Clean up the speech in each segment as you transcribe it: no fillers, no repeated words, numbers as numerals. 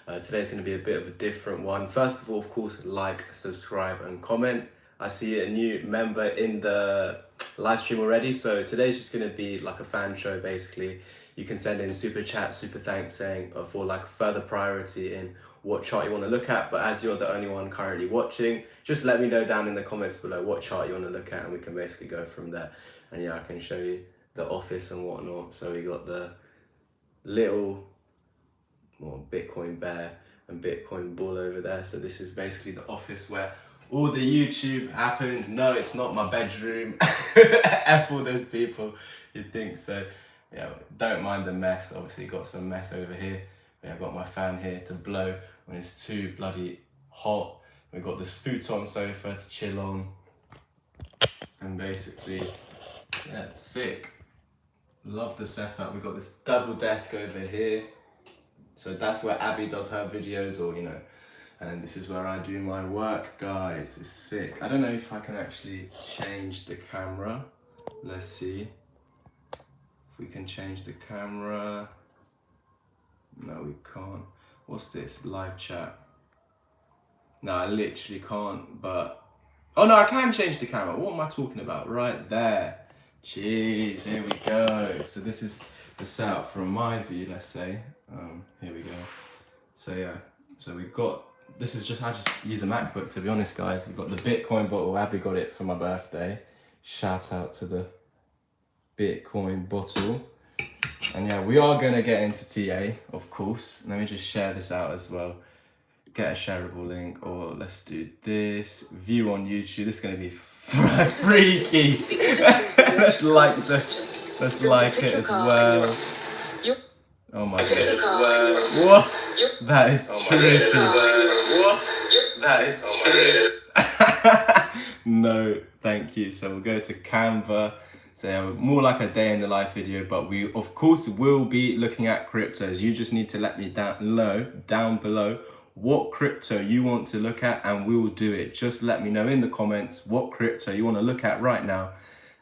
Today's going to be a bit of a different one. First of all, of course, like, subscribe and comment. I see a new member in the live stream already, so today's just going to be like a fan show basically. You can send in super chat, super thanks saying for like further priority in what chart you want to look at, but as you're the only one currently watching, just let me know down in the comments below what chart you want to look at and we can basically go from there. And yeah, I can show you the office and whatnot. So we got the little Bitcoin bear and Bitcoin bull over there. So this is basically the office where all the YouTube happens. No, it's not my bedroom. F all those people who think so. Yeah, don't mind the mess. Obviously got some mess over here. I've got my fan here to blow when it's too bloody hot. We've got this futon sofa to chill on. And basically, yeah, it's sick. Love the setup. We've got this double desk over here. So that's where Abby does her videos, or and this is where I do my work, guys. It's sick. I don't know if I can actually change the camera. Let's see if we can change the camera. No, we can't. What's this? Live chat. No, I literally can't, but oh no, I can change the camera. What am I talking about? Right there. Jeez, here we go. So this is the setup from my view, let's say. Here we go. So yeah, so we've got, this is just, I just use a MacBook to be honest, guys. We've got the Bitcoin bottle. Abby got it for my birthday. Shout out to the Bitcoin bottle. And yeah, we are gonna get into TA, of course. Let me just share this out as well. Get a shareable link, or let's do this. View on YouTube. This is gonna be freaky. let's like it as well. Oh my god. What? That is tricky. That is tricky. No, thank you. So we'll go to Canva. So yeah, more like a day in the life video, but we of course will be looking at cryptos. You just need to let me down below what crypto you want to look at, and we will do it. Just let me know in the comments what crypto you want to look at right now,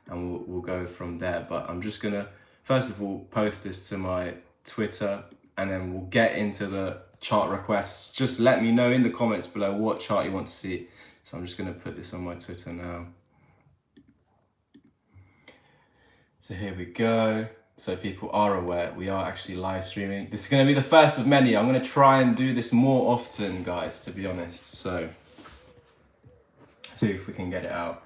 and we'll go from there. But I'm just gonna first of all post this to my Twitter, and then we'll get into the chart requests. Just let me know in the comments below what chart you want to see. So I'm just gonna put this on my Twitter now. So here we go. So people are aware, we are actually live streaming. This is gonna be the first of many. I'm gonna try and do this more often, guys, to be honest. So, see if we can get it out.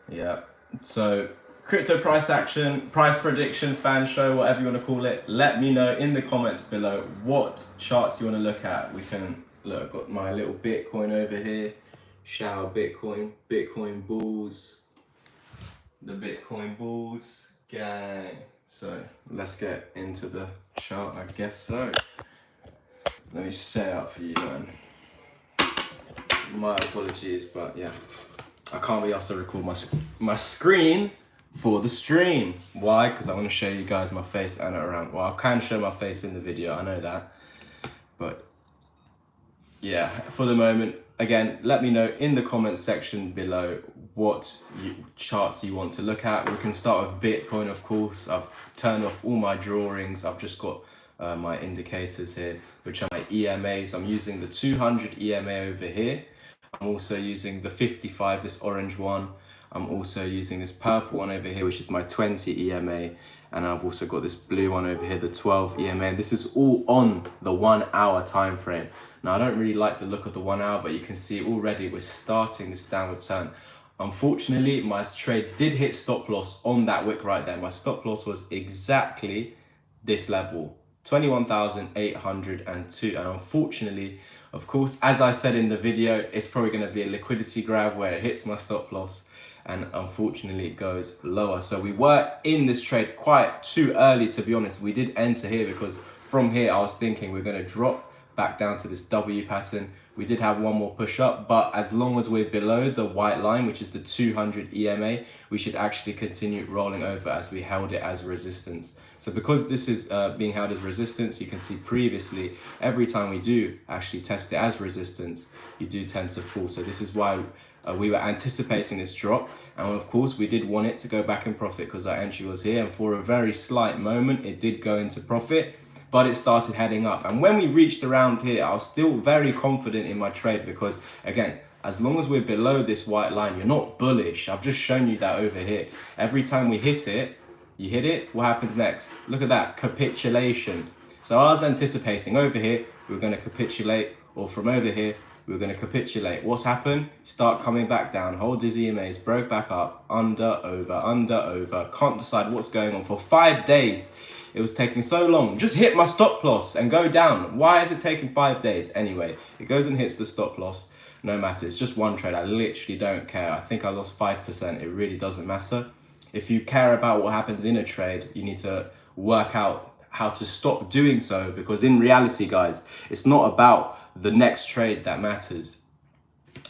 Yeah, so crypto price action, price prediction, fan show, whatever you wanna call it. Let me know in the comments below what charts you wanna look at. We can, look, I've got my little Bitcoin over here. Shower Bitcoin, Bitcoin bulls. The Bitcoin bulls. Gang. So let's get into the chart, I guess so. Let me set it up for you, man. My apologies, but yeah, I can't be asked to record my screen for the stream. Why? Because I want to show you guys my face and around. Well, I can show my face in the video, I know that, but yeah, for the moment, again, let me know in the comments section below what charts you want to look at. We can start with Bitcoin, of course. I've turned off all my drawings. I've just got my indicators here, which are my EMAs. I'm using the 200 EMA over here. I'm also using the 55, this orange one. I'm also using this purple one over here, which is my 20 EMA. And I've also got this blue one over here, the 12 EMA. This is all on the 1 hour time frame. Now, I don't really like the look of the 1 hour, but you can see already we're starting this downward turn. Unfortunately, my trade did hit stop loss on that wick right there. My stop loss was exactly this level, 21,802. And unfortunately, of course, as I said in the video, it's probably going to be a liquidity grab where it hits my stop loss, and unfortunately it goes lower. So we were in this trade quite too early, to be honest. We did enter here because from here I was thinking we're going to drop back down to this W pattern. We did have one more push up, but as long as we're below the white line, which is the 200 EMA, we should actually continue rolling over as we held it as resistance. So because this is being held as resistance, you can see previously, every time we do actually test it as resistance, you do tend to fall. So this is why we were anticipating this drop. And of course, we did want it to go back in profit because our entry was here. And for a very slight moment, it did go into profit. but it started heading up. And when we reached around here, I was still very confident in my trade because, again, as long as we're below this white line, you're not bullish. I've just shown you that over here. Every time we hit it, you hit it, what happens next? Look at that, capitulation. So I was anticipating over here, we're going to capitulate, or from over here, we're going to capitulate. What's happened? Start coming back down. Hold these EMAs, broke back up, under, over. Can't decide what's going on. For 5 days, it was taking so long. Just hit my stop loss and go down. Why is it taking 5 days? Anyway, it goes and hits the stop loss. No matter, it's just one trade. I literally don't care. I think I lost 5%. It really doesn't matter. If you care about what happens in a trade, you need to work out how to stop doing so, because in reality, guys, it's not about the next trade that matters.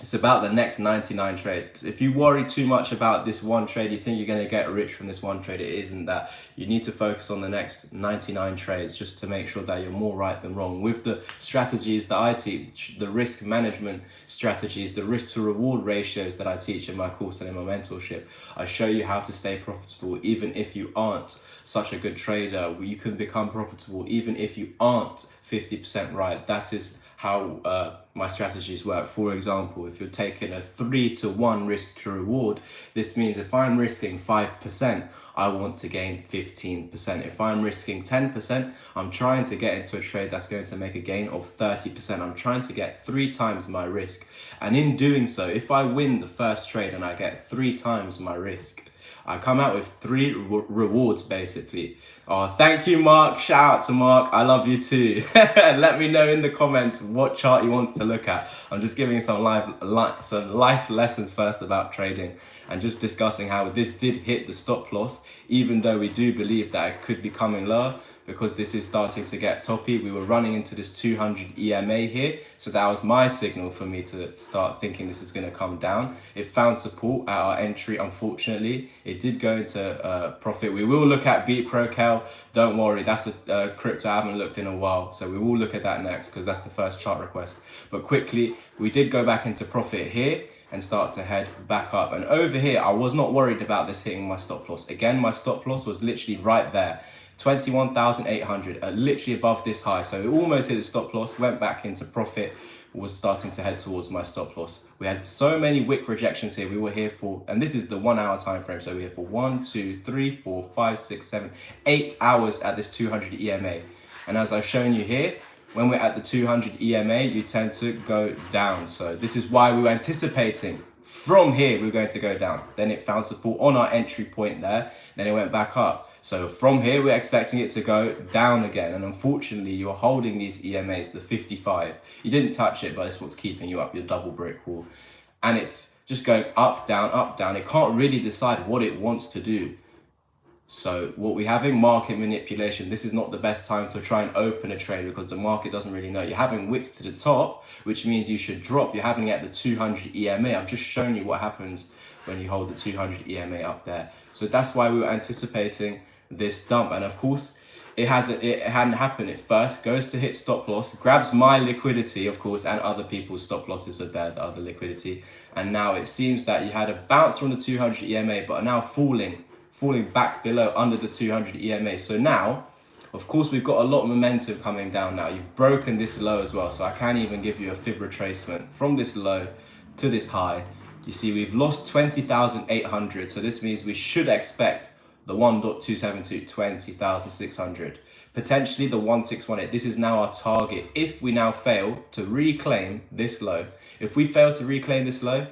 It's about the next 99 trades. If you worry too much about this one trade, you think you're going to get rich from this one trade, it isn't that. You need to focus on the next 99 trades just to make sure that you're more right than wrong. With the strategies that I teach, the risk management strategies, the risk to reward ratios that I teach in my course and in my mentorship, I show you how to stay profitable even if you aren't such a good trader. You can become profitable even if you aren't 50% right. That is how my strategies work. For example, if you're taking a 3-to-1 risk to reward, this means if I'm risking 5%, I want to gain 15%. If I'm risking 10%, I'm trying to get into a trade that's going to make a gain of 30%. I'm trying to get 3 times my risk. And in doing so, if I win the first trade and I get 3 times my risk, I come out with 3 rewards basically. Oh, thank you, Mark. Shout out to Mark. I love you too. Let me know in the comments what chart you want to look at. I'm just giving some life lessons first about trading and just discussing how this did hit the stop loss, even though we do believe that it could be coming lower, because this is starting to get toppy. We were running into this 200 EMA here, so that was my signal for me to start thinking this is going to come down. It found support at our entry. Unfortunately, it did go into profit. We will look at Beat Procal. Don't worry, that's a crypto I haven't looked in a while, so we will look at that next because that's the first chart request. But quickly, we did go back into profit here and start to head back up. And over here, I was not worried about this hitting my stop loss. Again, my stop loss was literally right there. 21,800, literally above this high. So it almost hit the stop loss, went back into profit, was starting to head towards my stop loss. We had so many wick rejections here. We were here for, and this is the 1 hour time frame. So we're here for 1, 2, 3, 4, 5, 6, 7, 8 hours at this 200 EMA. And as I've shown you here, when we're at the 200 EMA, you tend to go down. So this is why we were anticipating from here, we're going to go down. Then it found support on our entry point there. Then it went back up. So from here, we're expecting it to go down again. And unfortunately, you're holding these EMAs, the 55. You didn't touch it, but it's what's keeping you up, your double brick wall. And it's just going up, down, up, down. It can't really decide what it wants to do. So what we have in market manipulation, this is not the best time to try and open a trade because the market doesn't really know. You're having wicks to the top, which means you should drop. You're having it at the 200 EMA. I've just shown you what happens when you hold the 200 EMA up there. So that's why we were anticipating this dump. And of course, it hadn't happened. It first goes to hit stop loss, grabs my liquidity, of course, and other people's stop losses are there, the other liquidity. And now it seems that you had a bounce from the 200 EMA, but are now falling back below under the 200 EMA. So now, of course, we've got a lot of momentum coming down now. You've broken this low as well. So I can't even give you a fib retracement from this low to this high. You see, we've lost 20,800. So this means we should expect the 1.272, 20,600. Potentially the 1618. This is now our target. If we now fail to reclaim this low, if we fail to reclaim this low,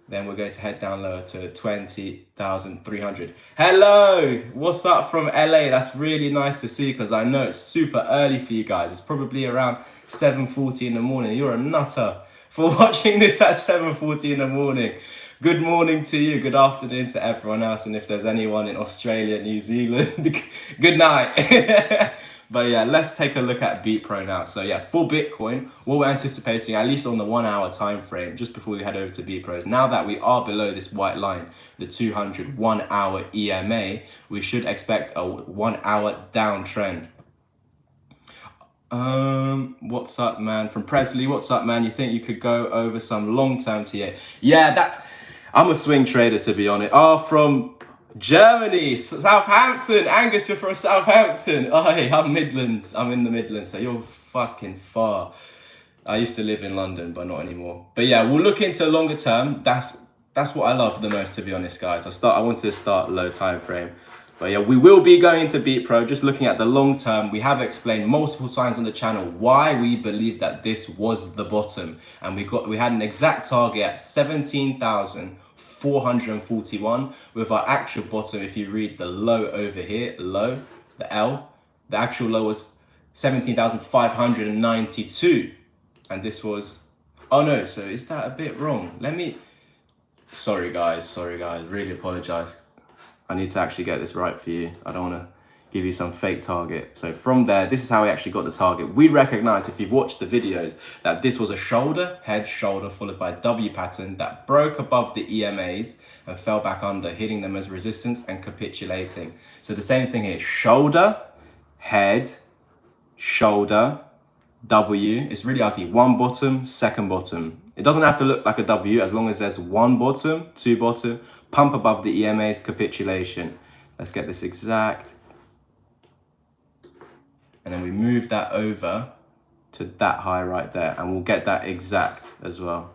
then we're going to head down lower to 20,300. Hello, what's up from LA? That's really nice to see because I know it's super early for you guys. It's probably around 7:40 in the morning. You're a nutter for watching this at 7:40 in the morning. Good morning to you, good afternoon to everyone else, and if there's anyone in Australia, New Zealand, good night. But yeah, let's take a look at Beat Pro now. So yeah, for Bitcoin, what we're anticipating, at least on the 1 hour time frame, just before we head over to Beat Pro, is now that we are below this white line, the 200 1 hour EMA, we should expect a 1 hour downtrend. What's up, man? From Presley, what's up, man? You think you could go over some long-term TA? Yeah, I'm a swing trader, to be honest. From Germany, Southampton. Angus, you're from Southampton. Oh, hey, I'm Midlands. I'm in the Midlands, so you're fucking far. I used to live in London, but not anymore. But yeah, we'll look into longer term. That's what I love the most, to be honest, guys. I wanted to start low time frame. But yeah, we will be going into Beat Pro, just looking at the long term. We have explained multiple times on the channel why we believe that this was the bottom. And we had an exact target at 17,441 with our actual bottom. If you read the low over here, low, the L, the actual low was 17,592. And this was, oh no, so is that a bit wrong? Sorry guys, really apologize. I need to actually get this right for you. I don't want to give you some fake target. So from there, this is how we actually got the target. We recognize, if you've watched the videos, that this was a shoulder, head, shoulder, followed by a W pattern that broke above the EMAs and fell back under, hitting them as resistance and capitulating. So the same thing here, shoulder, head, shoulder, W. It's really ugly. One bottom, second bottom. It doesn't have to look like a W as long as there's one bottom, two bottom, pump above the EMA's, capitulation. Let's get this exact. And then we move that over to that high right there, and we'll get that exact as well.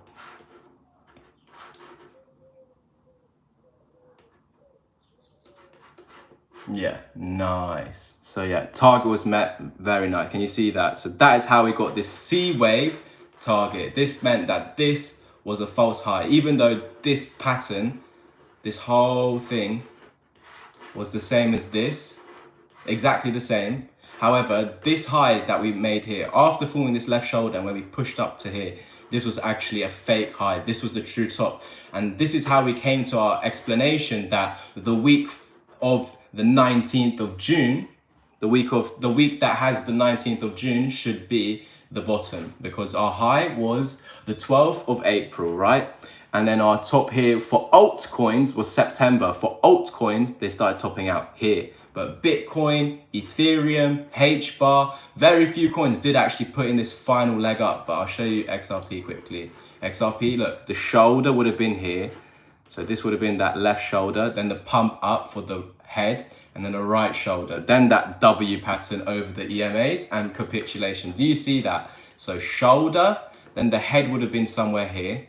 Yeah, nice. So yeah, target was met, very nice. Can you see that? So that is how we got this C wave target. This meant that this was a false high, even though this pattern, this whole thing was the same as this, exactly the same. However, this high that we made here, after forming this left shoulder and when we pushed up to here, this was actually a fake high. This was the true top. And this is how we came to our explanation that the week of the 19th of June, the week that has the 19th of June should be the bottom, because our high was the 12th of April, right? And then our top here for altcoins was September. For altcoins, they started topping out here. But Bitcoin, Ethereum, HBAR, very few coins did actually put in this final leg up. But I'll show you XRP quickly. XRP, look, the shoulder would have been here. So this would have been that left shoulder, then the pump up for the head, and then the right shoulder, then that W pattern over the EMAs and capitulation. Do you see that? So shoulder, then the head would have been somewhere here,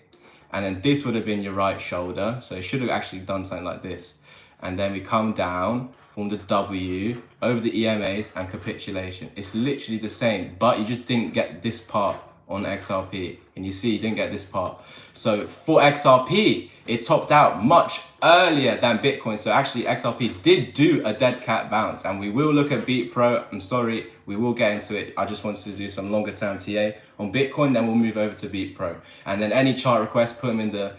and then this would have been your right shoulder. So it should have actually done something like this. And then we come down, form the W over the EMAs and capitulation. It's literally the same, but you just didn't get this part on XRP. And you see, you didn't get this part. So for XRP, it topped out much earlier than Bitcoin. So actually XRP did do a dead cat bounce, and we will look at Beat Pro. I'm sorry, we will get into it. I just wanted to do some longer term TA on Bitcoin, then we'll move over to Beat Pro. And then any chart requests, put them in the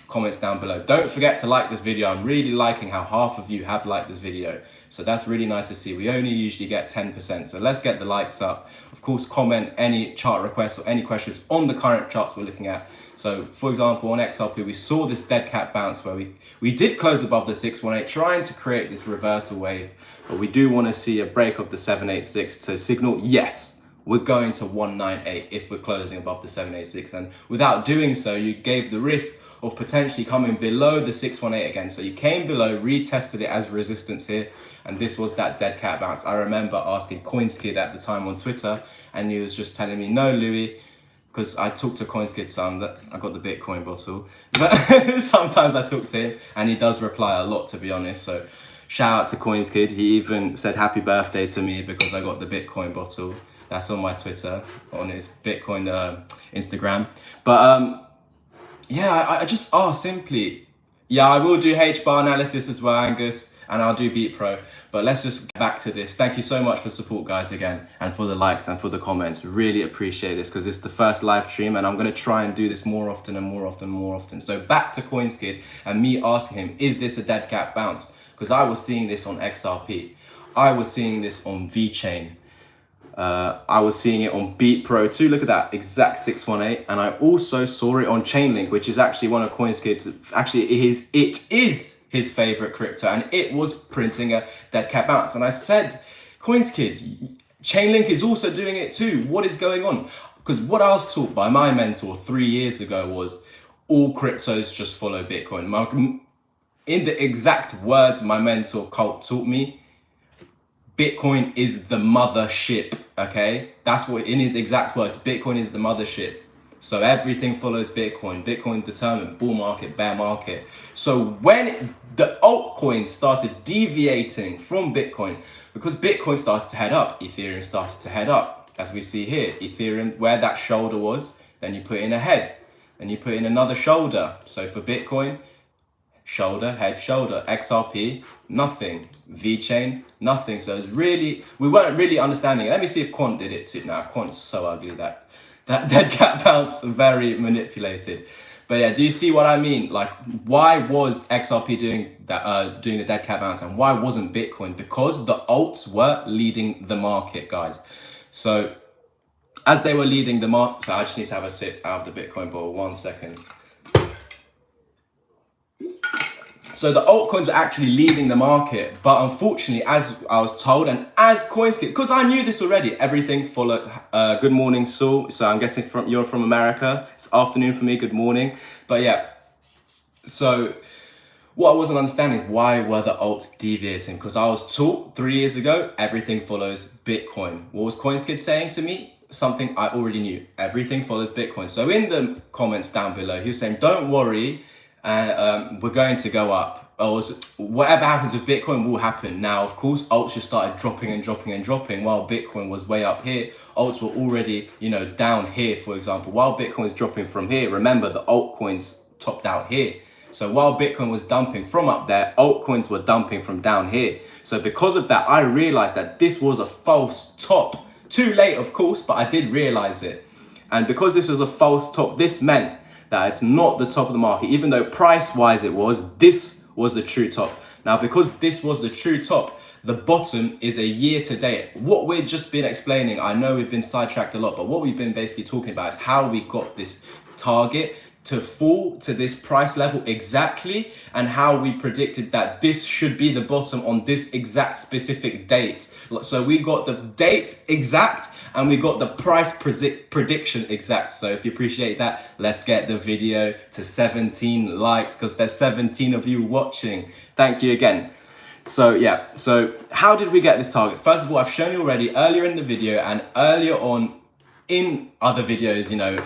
comments down below. Don't forget to like this video. I'm really liking how half of you have liked this video. So that's really nice to see. We only usually get 10%. So let's get the likes up. Of course, comment any chart requests or any questions on the current charts we're looking at. So for example, on XRP, we saw this dead cat bounce where we did close above the 618, trying to create this reversal wave. But we do want to see a break of the 786 to signal, yes, we're going to 198 if we're closing above the 786. And without doing so, you gave the risk of potentially coming below the 618 again. So you came below, retested it as resistance here, and this was that dead cat bounce. I remember asking CoinSkid at the time on Twitter, and he was just telling me, no, Louis, because I talked to CoinSkid some, that I got the Bitcoin bottle, but sometimes I talk to him, and he does reply a lot, to be honest. So shout out to CoinSkid. He even said happy birthday to me because I got the Bitcoin bottle. That's on my Twitter, on his Bitcoin Instagram. But yeah, I just asked simply, yeah, I will do HBAR analysis as well, Angus, and I'll do Beat Pro. But let's just get back to this. Thank you so much for support, guys, again, and for the likes and for the comments. Really appreciate this because it's the first live stream, and I'm going to try and do this more often and more often and more often. So back to CoinSkid and me asking him, is this a dead cat bounce? Because I was seeing this on XRP. I was seeing this on VeChain. I was seeing it on Beat Pro too. Look at that exact 618, and I also saw it on Chainlink, which is actually one of CoinSkid's. Actually, it is his favorite crypto, and it was printing a dead cat bounce. And I said, CoinSkid, Chainlink is also doing it too. What is going on? Because what I was taught by my mentor 3 years ago was all cryptos just follow Bitcoin. in the exact words my mentor Colt taught me, Bitcoin is the mothership, okay? That's what, in his exact words, Bitcoin is the mothership. So everything follows Bitcoin. Bitcoin determined bull market, bear market. So when the altcoins started deviating from Bitcoin, because Bitcoin started to head up, Ethereum started to head up. As we see here, Ethereum, where that shoulder was, then you put in a head, and you put in another shoulder. So for Bitcoin, shoulder, head, shoulder. XRP, nothing. VeChain, nothing. So it's really, we weren't really understanding it. Let me see if Quant did it too. Now, Quant's so ugly that dead cat bounce, very manipulated. But yeah, do you see what I mean? Like, why was XRP doing that, doing the dead cat bounce, and why wasn't Bitcoin? Because the alts were leading the market, guys. So as they were leading the market, so I just need to have a sip out of the Bitcoin bottle. 1 second. So the altcoins were actually leading the market, but unfortunately, as I was told, and as CoinSkip, because I knew this already, everything followed. Good morning, Saul. So I'm guessing you're from America. It's afternoon for me. Good morning. But yeah, so what I wasn't understanding is why were the alts deviating? Because I was taught 3 years ago, everything follows Bitcoin. What was CoinSkip saying to me? Something I already knew. Everything follows Bitcoin. So in the comments down below, he was saying, don't worry, we're going to go up, or whatever happens with Bitcoin will happen. Now, of course, alts just started dropping and dropping and dropping while Bitcoin was way up here. Alts were already, you know, down here, for example. While Bitcoin was dropping from here, remember the altcoins topped out here. So while Bitcoin was dumping from up there, altcoins were dumping from down here. So because of that, I realized that this was a false top. Too late, of course, but I did realize it. And because this was a false top, this meant that it's not the top of the market. Even though price-wise it was, this was the true top. Now, because this was the true top, the bottom is a year to date. What we've just been explaining, I know we've been sidetracked a lot, but what we've been basically talking about is how we got this target to fall to this price level exactly, and how we predicted that this should be the bottom on this exact specific date. So we got the date exact, and we got the price prediction exact. So if you appreciate that, let's get the video to 17 likes, because there's 17 of you watching. Thank you again. So yeah, so how did we get this target? First of all, I've shown you already earlier in the video and earlier on in other videos, you know,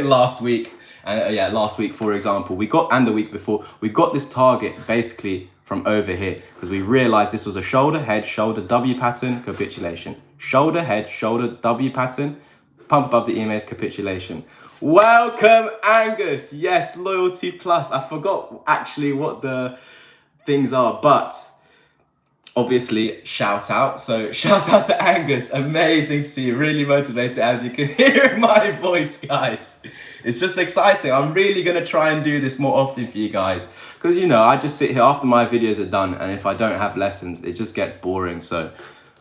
last week. And yeah, last week, for example, we got, and the week before, we got this target basically from over here, because we realized this was a shoulder, head, shoulder, W pattern, capitulation. Shoulder, head, shoulder, W pattern, pump above the EMA's, capitulation. Welcome, Angus. Yes, loyalty plus. I forgot actually what the things are, but obviously shout out. So shout out to Angus. Amazing to see you. Really motivated, as you can hear in my voice, guys. It's just exciting. I'm really going to try and do this more often for you guys, because, you know, I just sit here after my videos are done, and if I don't have lessons, it just gets boring. So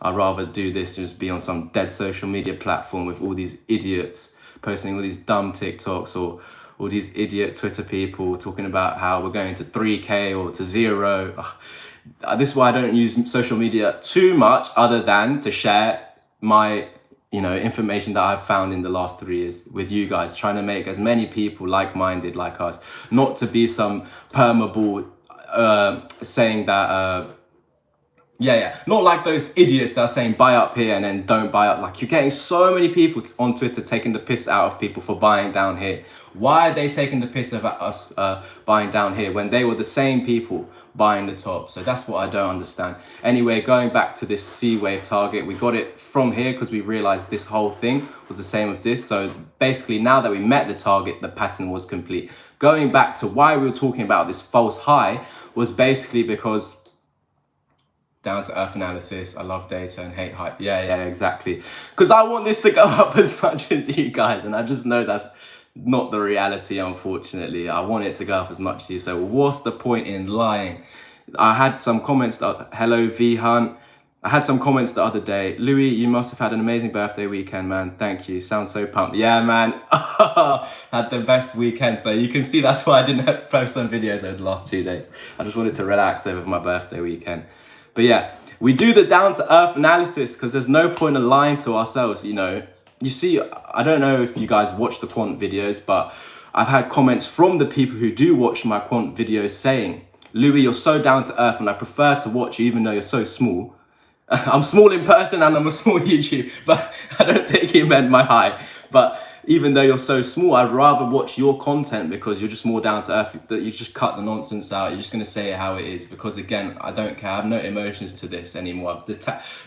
I'd rather do this and just be on some dead social media platform with all these idiots posting all these dumb TikToks, or all these idiot Twitter people talking about how we're going to 3K or to 0. Ugh. This is why I don't use social media too much, other than to share my, you know, information that I've found in the last 3 years with you guys, trying to make as many people like-minded like us, not to be some permeable saying that not like those idiots that are saying buy up here and then don't buy up. Like, you're getting so many people on Twitter taking the piss out of people for buying down here. Why are they taking the piss of us buying down here when they were the same people buying the top? So that's what I don't understand. Anyway, going back to this C wave target, we got it from here because we realized this whole thing was the same as this. So basically, now that we met the target, the pattern was complete. Going back to why we were talking about this false high was basically because down to earth analysis. I love data and hate hype. Yeah, exactly. Because I want this to go up as much as you guys, and I just know that's not the reality, unfortunately. I want it to go up as much as you. So what's the point in lying? I had some comments. Hello, V Hunt. I had some comments the other day. Louis, you must have had an amazing birthday weekend, man. Thank you. Sounds so pumped. Yeah, man. Had the best weekend. So you can see that's why I didn't post some videos over the last 2 days. I just wanted to relax over my birthday weekend. But yeah, we do the down to earth analysis because there's no point in lying to ourselves, you know. You see, I don't know if you guys watch the quant videos, but I've had comments from the people who do watch my quant videos saying Louis, you're so down to earth and I prefer to watch you even though you're so small. I'm small in person and I'm a small YouTube, but I don't think he meant my height. But even though you're so small, I'd rather watch your content because you're just more down to earth, that you just cut the nonsense out. You're just going to say it how it is because, again, I don't care. I have no emotions to this anymore.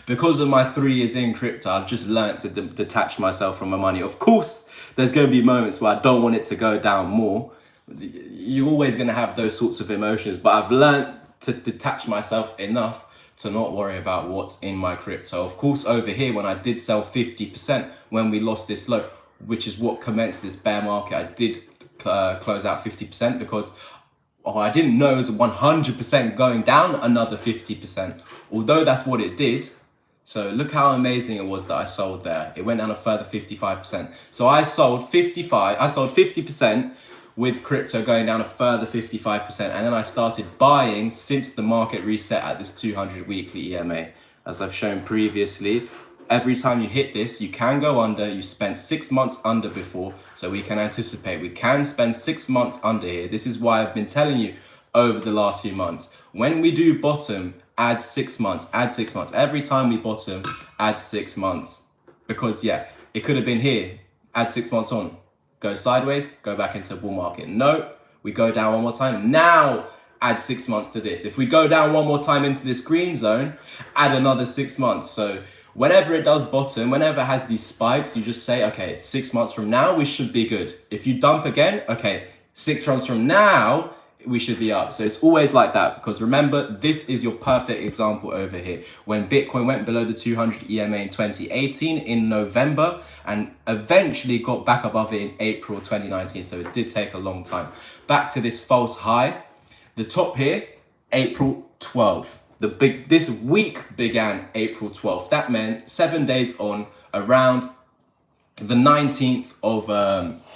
Because of my 3 years in crypto, I've just learned to detach myself from my money. Of course, there's going to be moments where I don't want it to go down more. You're always going to have those sorts of emotions, but I've learned to detach myself enough to not worry about what's in my crypto. Of course, over here, when I did sell 50%, when we lost this low, which is what commenced this bear market, I did close out 50% because I didn't know it was 100% going down another 50%, although that's what it did. So look how amazing it was that I sold there. It went down a further 55%. So I sold 50% with crypto going down a further 55%. And then I started buying since the market reset at this 200 weekly EMA. As I've shown previously, every time you hit this, you can go under. You spent 6 months under before, so we can anticipate. We can spend 6 months under here. This is why I've been telling you over the last few months. When we do bottom, add 6 months, add 6 months. Every time we bottom, add 6 months. Because yeah, it could have been here, add 6 months on. Go sideways, go back into a bull market. No, we go down one more time. Now, add 6 months to this. If we go down one more time into this green zone, add another 6 months. So whenever it does bottom, whenever it has these spikes, you just say, okay, 6 months from now, we should be good. If you dump again, okay, 6 months from now, we should be up. So it's always like that, because remember, this is your perfect example over here. When Bitcoin went below the 200 EMA in 2018 in November and eventually got back above it in April 2019. So it did take a long time. Back to this false high, the top here, April 12th. This week began April 12th. That meant 7 days on, around the 19th of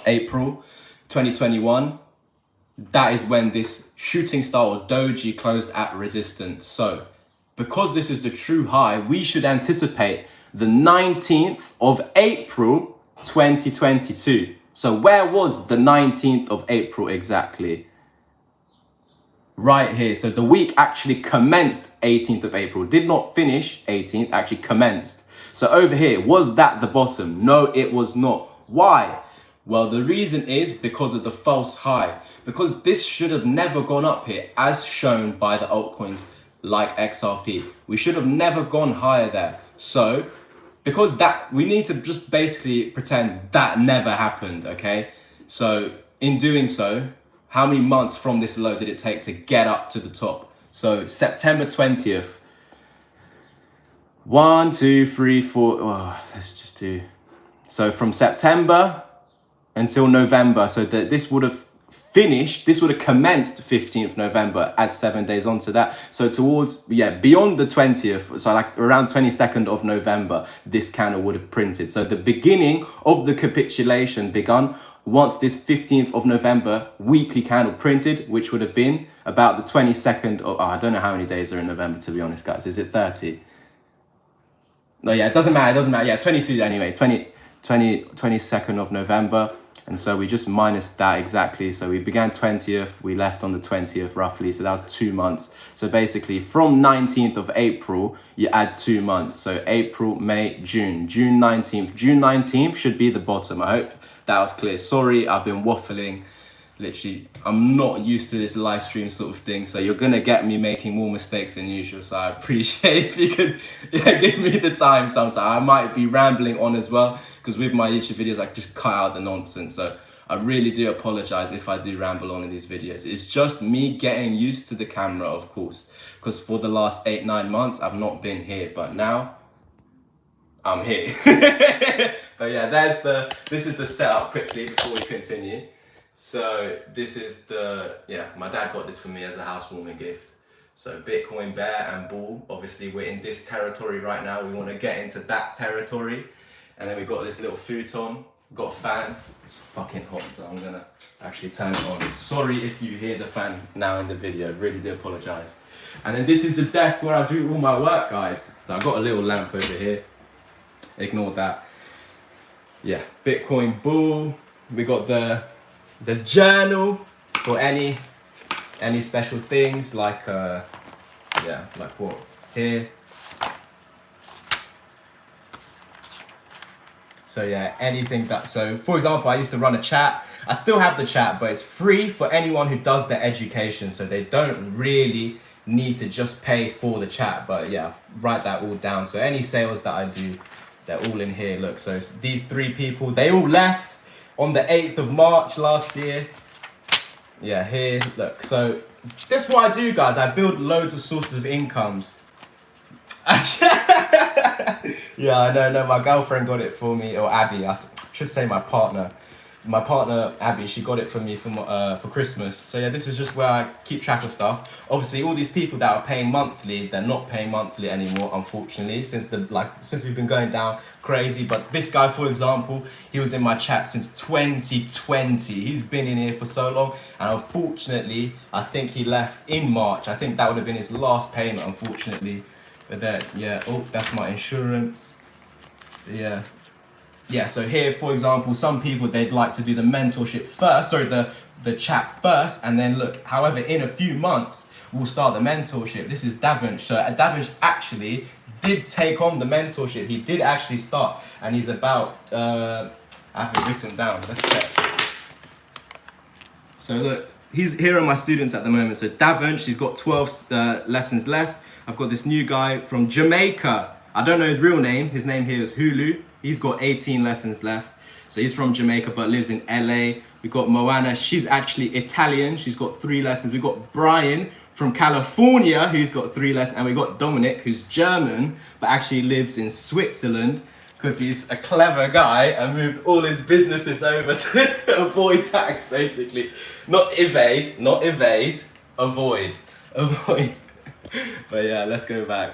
April 2021. That is when this shooting star or doji closed at resistance. So because this is the true high, we should anticipate the 19th of April 2022. So where was the 19th of April exactly? Right here. So the week actually commenced 18th of April, did not finish 18th, actually commenced. So over here, was that the bottom? No, it was not. Why? Well, the reason is because of the false high, because this should have never gone up here as shown by the altcoins like XRP. We should have never gone higher there. So because that, we need to just basically pretend that never happened. Okay. So in doing so, how many months from this low did it take to get up to the top? So September 20th. 1, 2, 3, 4. Oh, let's just do. So from September until November. So that this would have finished, this would have commenced 15th November, add 7 days onto that. So towards, beyond the 20th, so like around 22nd of November, this candle would have printed. So the beginning of the capitulation begun once this 15th of November weekly candle printed, which would have been about the 22nd of, I don't know how many days are in November, to be honest, guys. Is it 30? No, yeah, it doesn't matter. Yeah, 22 anyway, 22nd of November. And so we just minus that exactly. So we began 20th, we left on the 20th roughly. So that was 2 months. So basically from 19th of April, you add 2 months. So April, May, June, June 19th. June 19th should be the bottom. I hope that was clear. Sorry, I've been waffling. Literally, I'm not used to this live stream sort of thing. So you're going to get me making more mistakes than usual. So I appreciate if you could give me the time sometime. I might be rambling on as well, because with my YouTube videos, I just cut out the nonsense. So I really do apologize if I do ramble on in these videos. It's just me getting used to the camera, of course, because for the last 8-9 months, I've not been here, but now I'm here. But yeah, this is the setup quickly before we continue. So this is my dad got this for me as a housewarming gift. So Bitcoin bear and bull, obviously we're in this territory right now. We want to get into that territory. And then we've got this little futon, got a fan. It's fucking hot, so I'm gonna actually turn it on. Sorry if you hear the fan now in the video, really do apologize. And then this is the desk where I do all my work, guys. So I've got a little lamp over here. Ignore that. Yeah, Bitcoin bull. We got the journal for any Any special things like, yeah, like what? Here. So yeah, anything that, so for example, I used to run a chat. I still have the chat, but it's free for anyone who does their education. So they don't really need to just pay for the chat. But yeah, write that all down. So any sales that I do, they're all in here. Look, so these 3 people, they all left on the 8th of March last year. Yeah, here, look. So this is what I do, guys. I build loads of sources of incomes. Yeah, I know. No, my girlfriend got it for me, or Abby. I should say my partner. My partner Abby, she got it for me for Christmas. So yeah, this is just where I keep track of stuff. Obviously, all these people that are paying monthly, they're not paying monthly anymore, unfortunately, since we've been going down crazy. But this guy, for example, he was in my chat since 2020. He's been in here for so long, and unfortunately, I think he left in March. I think that would have been his last payment, unfortunately. But that, yeah, oh, that's my insurance. Yeah. Yeah, so here, for example, some people, they'd like to do the mentorship first, sorry, the chat first, and then look, however, in a few months, we'll start the mentorship. This is Davinch. So Davinch actually did take on the mentorship. He did actually start, and he's about, I have it written down, let's check. So look, here are my students at the moment. So Davinch, he's got 12 lessons left. I've got this new guy from Jamaica. I don't know his real name. His name here is Hulu. He's got 18 lessons left. So he's from Jamaica but lives in LA. We've got Moana. She's actually Italian. She's got 3 lessons. We've got Brian from California, who's got 3 lessons. And we've got Dominic, who's German but actually lives in Switzerland because he's a clever guy and moved all his businesses over to avoid tax, basically. Not evade, avoid. But yeah, let's go back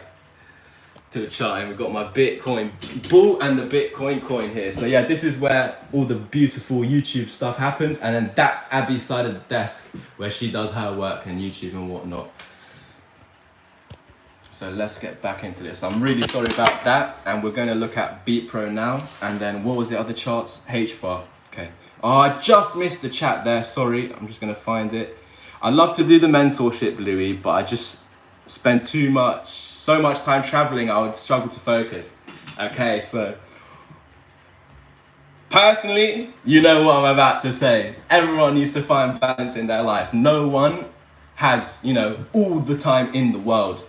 to the chart, and we've got my Bitcoin bull and the Bitcoin coin here. So yeah, this is where all the beautiful YouTube stuff happens, and then that's Abby's side of the desk where she does her work and YouTube and whatnot. So let's get back into this. I'm really sorry about that, and we're going to look at Beat Pro now, and then what was the other charts? H bar. Okay. Oh, I just missed the chat there. Sorry, I'm just going to find it. I love to do the mentorship, Louis, but I just spend so much time traveling, I would struggle to focus. Okay, so personally, you know what I'm about to say. Everyone needs to find balance in their life. No one has, all the time in the world.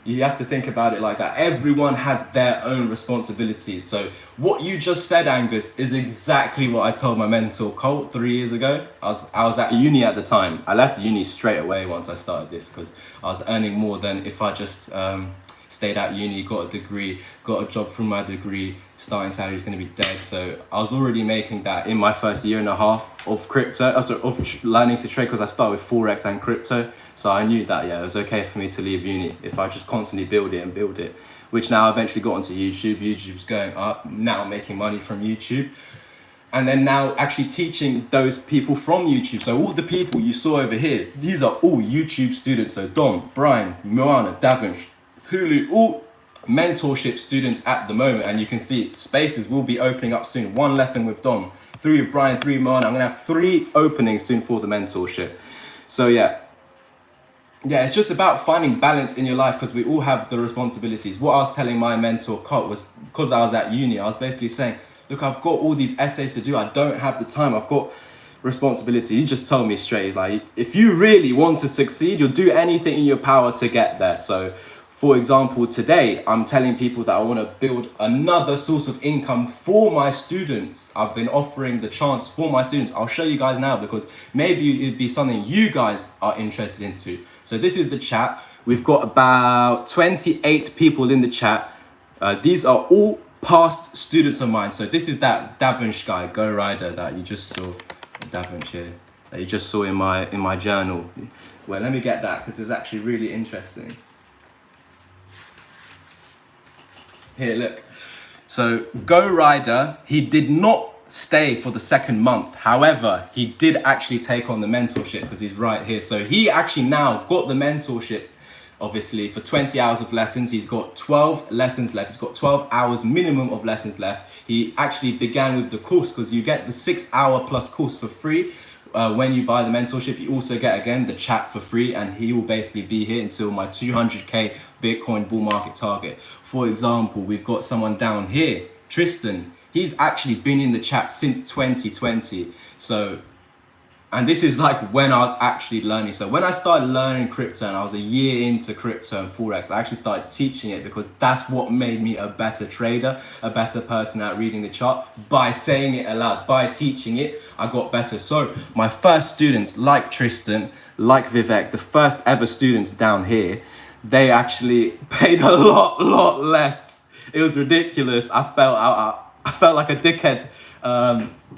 You have to think about it like that. Everyone has their own responsibilities. So what you just said, Angus, is exactly what I told my mentor, Colt, 3 years ago. I was at uni at the time. I left uni straight away once I started this because I was earning more than if I just stayed at uni, got a degree, got a job through my degree. Starting salary is going to be dead. So I was already making that in my first year and a half of crypto, of learning to trade, because I started with Forex and crypto. So I knew that, yeah, it was okay for me to leave uni if I just constantly build it, which now I eventually got onto YouTube. YouTube's going up, now making money from YouTube. And then now actually teaching those people from YouTube. So all the people you saw over here, these are all YouTube students. So Dom, Brian, Moana, Davinch, Hulu, all mentorship students at the moment. And you can see spaces will be opening up soon. 1 lesson with Dom, 3 with Brian, 3 with Moana. I'm gonna have 3 openings soon for the mentorship. So yeah, it's just about finding balance in your life, because we all have the responsibilities. What I was telling my mentor, Cot, was because I was at uni, I was basically saying, look, I've got all these essays to do. I don't have the time. I've got responsibility. He just told me straight, he's like, if you really want to succeed, you'll do anything in your power to get there. So for example, today, I'm telling people that I want to build another source of income for my students. I've been offering the chance for my students. I'll show you guys now, because maybe it'd be something you guys are interested into. So this is the chat. We've got about 28 people in the chat. These are all past students of mine. So this is that Davinch guy, Go Rider, that you just saw. Davinch here, that you just saw in my journal. Well, let me get that, because it's actually really interesting. Here, look. So Go Rider, he did not stay for the 2nd month. However, he did actually take on the mentorship, because he's right here. So he actually now got the mentorship, obviously, for 20 hours of lessons. He's got 12 lessons left. He's got 12 hours minimum of lessons left. He actually began with the course, because you get the 6-hour plus course for free. when you buy the mentorship, you also get, again, the chat for free, and he will basically be here until my 200k Bitcoin bull market target. For example, we've got someone down here, Tristan. He's actually been in the chat since 2020. So, and this is like when I was actually learning. So when I started learning crypto and I was a year into crypto and Forex, I actually started teaching it because that's what made me a better trader, a better person at reading the chart. By saying it aloud, by teaching it, I got better. So my first students, like Tristan, like Vivek, the first ever students down here, they actually paid a lot less. It was ridiculous. I felt like a dickhead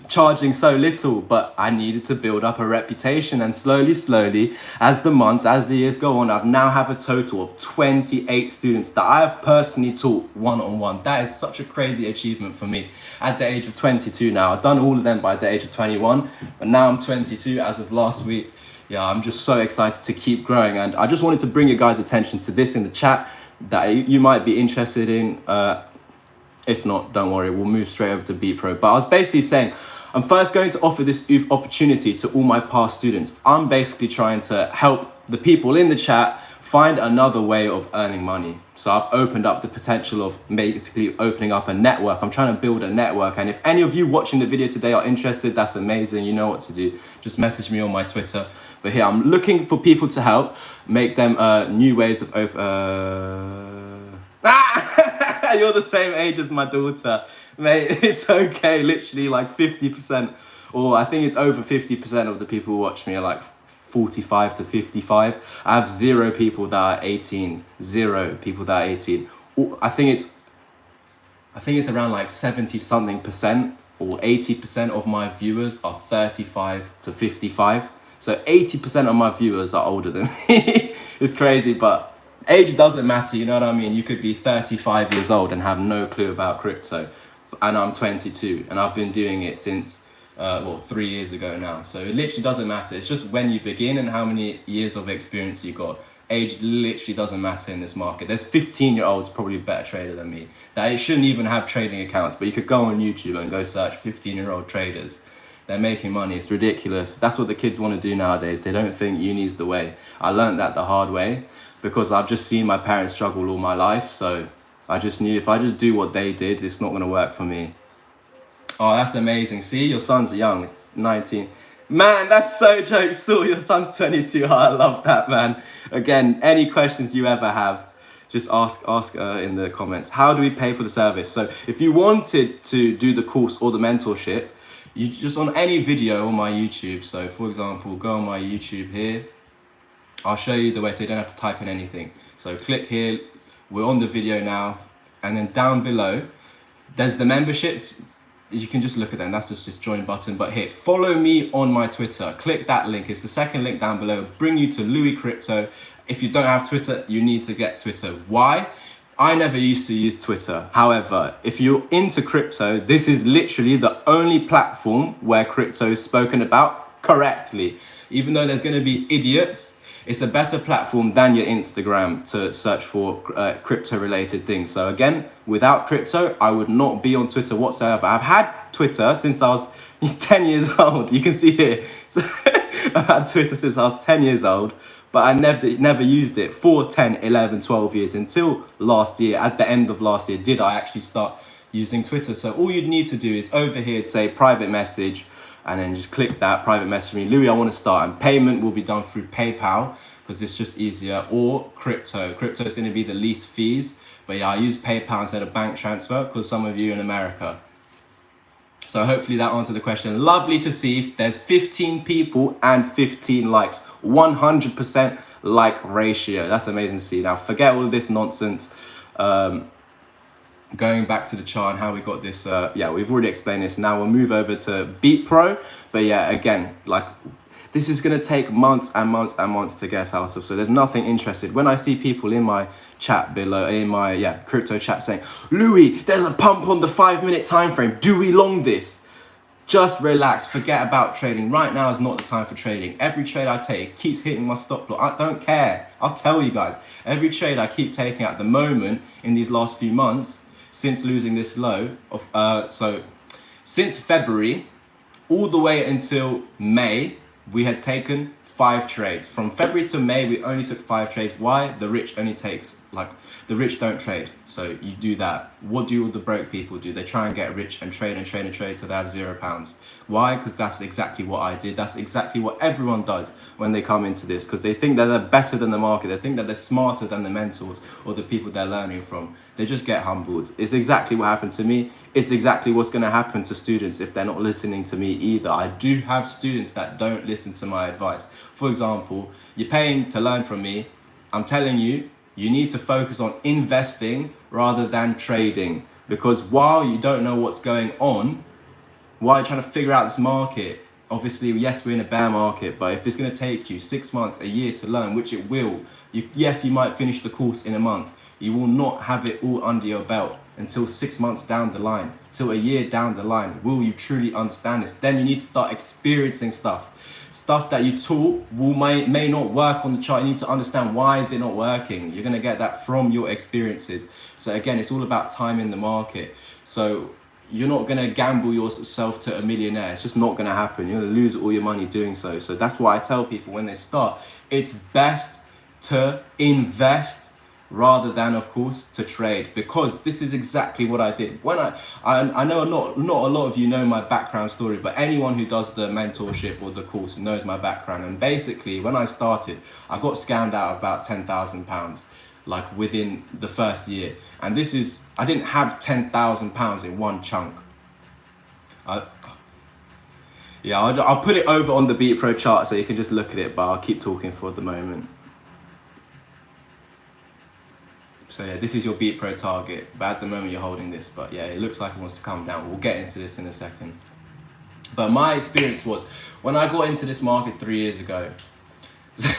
charging so little, but I needed to build up a reputation, and slowly, as the months, as the years go on, I've now have a total of 28 students that I have personally taught one-on-one. That is such a crazy achievement for me at the age of 22 now. I've done all of them by the age of 21, but now I'm 22 as of last week. Yeah, I'm just so excited to keep growing, and I just wanted to bring you guys' attention to this in the chat that you might be interested in. If not, don't worry, we'll move straight over to Beat Pro. But I was basically saying, I'm first going to offer this opportunity to all my past students. I'm basically trying to help the people in the chat find another way of earning money. So I've opened up the potential of basically opening up a network. I'm trying to build a network. And if any of you watching the video today are interested, that's amazing. You know what to do. Just message me on my Twitter. But here, I'm looking for people to help make them new ways of You're the same age as my daughter, mate. It's okay. Literally like 50%, or I think it's over 50% of the people who watch me are like 45 to 55. I have 0 people that are 18. 0 people that are 18. I think it's around like 70 something percent or 80% of my viewers are 35 to 55. So 80% of my viewers are older than me. It's crazy, but age doesn't matter, you know what I mean? You could be 35 years old and have no clue about crypto. And I'm 22 and I've been doing it since, 3 years ago now. So it literally doesn't matter. It's just when you begin and how many years of experience you got. Age literally doesn't matter in this market. There's 15-year-olds probably a better trader than me. That shouldn't even have trading accounts, but you could go on YouTube and go search 15-year-old traders. They're making money. It's ridiculous. That's what the kids want to do nowadays. They don't think uni's the way. I learned that the hard way, because I've just seen my parents struggle all my life. So I just knew if I just do what they did, it's not going to work for me. Oh, that's amazing. See, your son's young, 19. Man, that's so jokes. So your son's 22. Oh, I love that, man. Again, any questions you ever have, just ask in the comments. How do we pay for the service? So if you wanted to do the course or the mentorship, you just on any video on my YouTube. So for example, go on my YouTube here. I'll show you the way so you don't have to type in anything. So click here, we're on the video now, and then down below, there's the memberships. You can just look at them, that's just this join button. But here, follow me on my Twitter. Click that link, it's the second link down below. It'll bring you to Louis Crypto. If you don't have Twitter, you need to get Twitter. Why? I never used to use Twitter. However, if you're into crypto, this is literally the only platform where crypto is spoken about correctly. Even though there's going to be idiots, it's a better platform than your Instagram to search for crypto related things. So again, without crypto, I would not be on Twitter whatsoever. I've had Twitter since I was 10 years old. You can see here. I've had Twitter since I was 10 years old, but I never used it for 10, 11, 12 years until last year. At the end of last year, did I actually start using Twitter. So all you'd need to do is over here to say private message, and then just click that, private message me, Louis, I want to start, and payment will be done through PayPal because it's just easier, or crypto. Crypto is going to be the least fees, but yeah, I use PayPal instead of bank transfer because some of you in America. So hopefully that answered the question. Lovely to see there's 15 people and 15 likes, 100% like ratio. That's amazing to see. Now forget all of this nonsense. Going back to the chart and how we got this, yeah, we've already explained this. Now we'll move over to Beat Pro. But yeah, again, like this is gonna take months and months and months to get out of. So there's nothing interested. When I see people in my chat below, in my crypto chat saying, Louis, there's a pump on the 5-minute time frame. Do we long this? Just relax, forget about trading. Right now is not the time for trading. Every trade I take keeps hitting my stop loss. I don't care. I'll tell you guys, every trade I keep taking at the moment in these last few months, since losing this low of so since February all the way until May, we had taken 5 trades. From February to May, we only took 5 trades. Why? The rich only takes, like, the rich don't trade. So you do that. What do all the broke people do? They try and get rich and trade and trade and trade till they have £0. Why? Because that's exactly what I did. That's exactly what everyone does when they come into this, because they think that they're better than the market. They think that they're smarter than the mentors or the people they're learning from. They just get humbled. It's exactly what happened to me. It's exactly what's going to happen to students if they're not listening to me either. I do have students that don't listen to my advice. For example, you're paying to learn from me. I'm telling you, you need to focus on investing rather than trading, because while you don't know what's going on, while you're trying to figure out this market, obviously, yes, we're in a bear market, but if it's going to take you 6 months, a year to learn, which it will, yes, you might finish the course in a month. You will not have it all under your belt until 6 months down the line, till a year down the line. Will you truly understand this? Then you need to start experiencing stuff. Stuff that you taught may not work on the chart. You need to understand, why is it not working? You're going to get that from your experiences. So again, it's all about time in the market. So you're not going to gamble yourself to a millionaire. It's just not going to happen. You're going to lose all your money doing so. So that's why I tell people when they start, it's best to invest rather than, of course, to trade, because this is exactly what I did. When I know not a lot of you know my background story, but anyone who does the mentorship or the course knows my background. And basically, when I started, I got scammed out of about £10,000, like within the first year. And this is, I didn't have £10,000 in one chunk. Yeah, I'll put it over on the Beat Pro chart so you can just look at it, but I'll keep talking for the moment. So yeah, this is your Beat Pro target, but at the moment you're holding this, but yeah, it looks like it wants to come down. We'll get into this in a second. But my experience was, when I got into this market 3 years ago,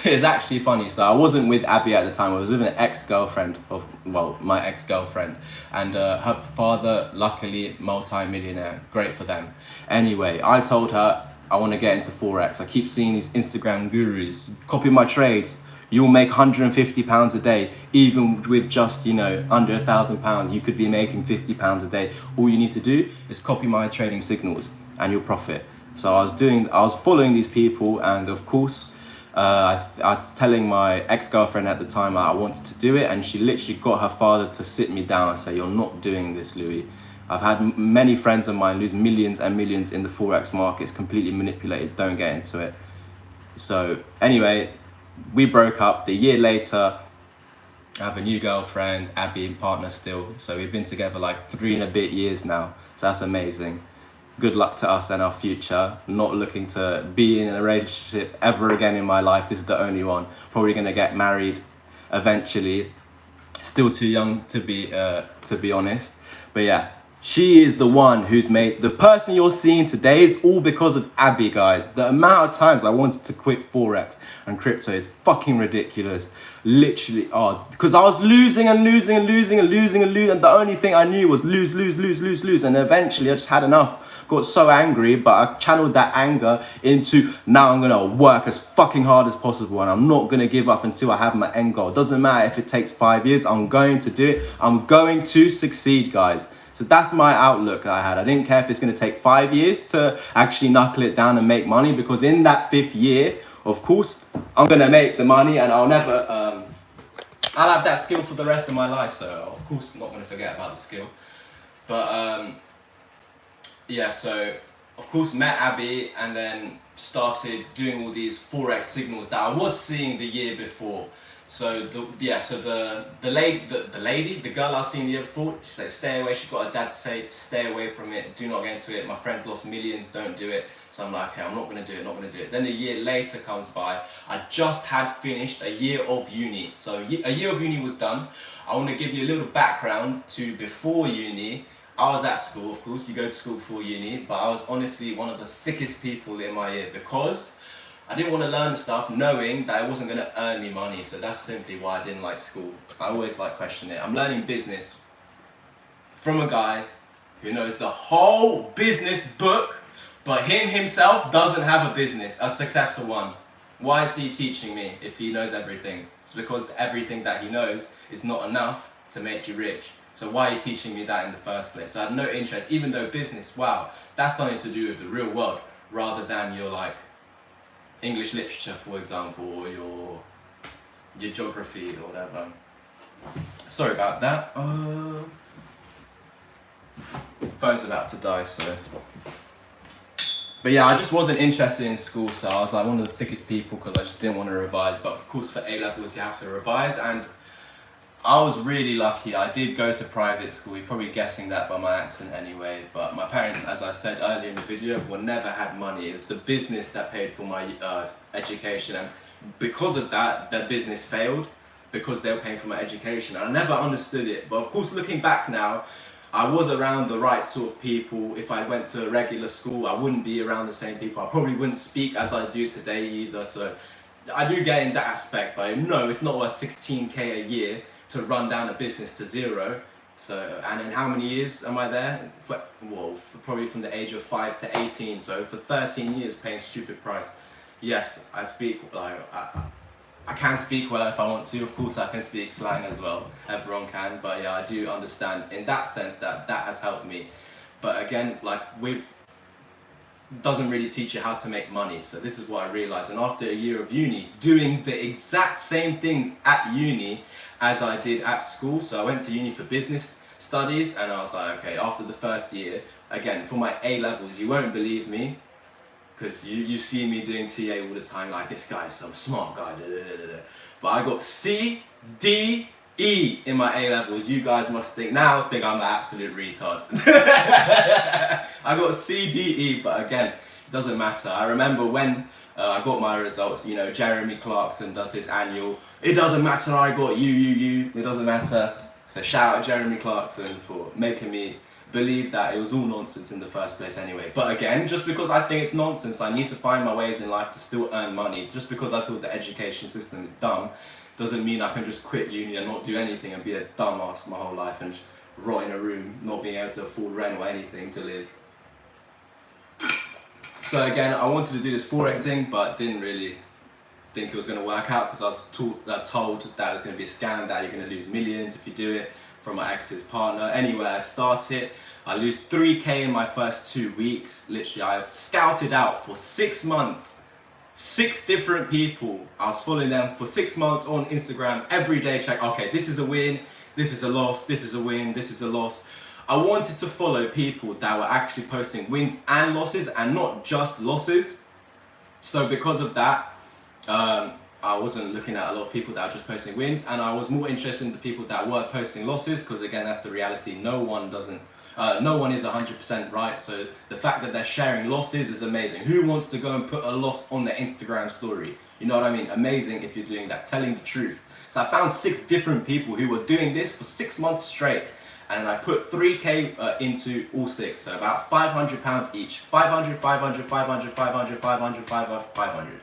it's actually funny. So I wasn't with Abby at the time. I was with an ex-girlfriend of, well, my ex-girlfriend, and her father, luckily multi-millionaire. Great for them. Anyway, I told her I want to get into Forex. I keep seeing these Instagram gurus copy my trades. You'll make £150 a day, even with just, under £1,000. You could be making £50 a day. All you need to do is copy my trading signals and you'll profit. So I was following these people, and of course, I was telling my ex-girlfriend at the time I wanted to do it, and she literally got her father to sit me down and say, "You're not doing this, Louis." I've had many friends of mine lose millions and millions in the Forex market. It's completely manipulated. Don't get into it. So anyway, we broke up. The year later, I have a new girlfriend, Abby, partner still. So we've been together like 3 and a bit years now. So that's amazing. Good luck to us and our future. Not looking to be in a relationship ever again in my life. This is the only one. Probably gonna get married eventually. Still too young to be honest. But yeah, she is the one who's made, the person you're seeing today is all because of Abby, guys. The amount of times I wanted to quit Forex and crypto is fucking ridiculous. Literally, because I was losing and losing and losing and losing and losing, and the only thing I knew was lose, and eventually I just had enough. Got so angry, but I channeled that anger into, now I'm gonna work as fucking hard as possible, and I'm not gonna give up until I have my end goal. Doesn't matter if it takes 5 years, I'm going to do it. I'm going to succeed, guys. So that's my outlook I had. I didn't care if it's gonna take 5 years to actually knuckle it down and make money, because in that 5th year, of course, I'm gonna make the money, and I'll never, I'll have that skill for the rest of my life. So of course, I'm not gonna forget about the skill. But yeah, so of course met Abby, and then started doing all these Forex signals that I was seeing the year before. So the girl I was seeing the year before, she said stay away. She got her dad to say stay away from it, do not get into it. My friends lost millions, don't do it. So I'm like, okay, I'm not gonna do it, Then a year later comes by. I just had finished a year of uni. So a year of uni was done. I want to give you a little background to before uni. I was at school, of course, you go to school before uni, but I was honestly one of the thickest people in my year, because I didn't want to learn the stuff knowing that it wasn't going to earn me money. So that's simply why I didn't like school. I always like questioning it. I'm learning business from a guy who knows the whole business book, but himself doesn't have a business, a successful one. Why is he teaching me if he knows everything? It's because everything that he knows is not enough to make you rich. So why are you teaching me that in the first place? So I had no interest, even though business, wow, that's something to do with the real world, rather than your like English literature, for example, or your geography or whatever. Sorry about that. Phone's about to die, so. But yeah, I just wasn't interested in school, so I was like one of the thickest people because I just didn't want to revise. But of course, for A levels, you have to revise, and I was really lucky. I did go to private school. You're probably guessing that by my accent anyway. But my parents, as I said earlier in the video, never had money. It was the business that paid for my education, and because of that, their business failed because they were paying for my education. And I never understood it. But of course, looking back now, I was around the right sort of people. If I went to a regular school, I wouldn't be around the same people. I probably wouldn't speak as I do today either. So I do get in that aspect, but no, it's not worth 16k a year to run down a business to zero. So, and in how many years am I there? Probably from the age of 5 to 18. So for 13 years paying stupid price. Yes, I speak like, I can speak well if I want to. Of course, I can speak slang as well. Everyone can, but yeah, I do understand in that sense that has helped me. But again, like doesn't really teach you how to make money. So this is what I realized. And after a year of uni, doing the exact same things at uni as I did at school. So I went to uni for business studies, and I was like, okay, after the first year, again, for my A levels, you won't believe me, because you see me doing TA all the time, like this guy's some smart guy, but I got C, D, E in my A levels. You guys must think I'm an absolute retard. I got C, D, E, but again, it doesn't matter. I remember when I got my results, you know, Jeremy Clarkson does his annual, it doesn't matter, I got you, it doesn't matter. So shout out Jeremy Clarkson for making me believe that it was all nonsense in the first place anyway. But again, just because I think it's nonsense, I need to find my ways in life to still earn money. Just because I thought the education system is dumb doesn't mean I can just quit uni and not do anything and be a dumbass my whole life and just rot in a room, not being able to afford rent or anything to live. So again, I wanted to do this Forex thing, but didn't really think it was going to work out because I was told that it was going to be a scam, that you're going to lose millions if you do it, from my ex's partner. Anyway, I start it, I lose 3k in my first 2 weeks. Literally, I've scouted out for 6 months, 6 different people. I was following them for 6 months on Instagram, every day check, okay, this is a win, this is a loss, this is a win, this is a loss. I wanted to follow people that were actually posting wins and losses and not just losses. So because of that, I wasn't looking at a lot of people that are just posting wins, and I was more interested in the people that were posting losses, because again, that's the reality. No one is 100% right. So the fact that they're sharing losses is amazing. Who wants to go and put a loss on their Instagram story? You know what I mean? Amazing if you're doing that, telling the truth. So I found 6 different people who were doing this for 6 months straight, and I put 3k into all 6, so about £500 each. 500, 500, 500, 500, 500, 500, 500.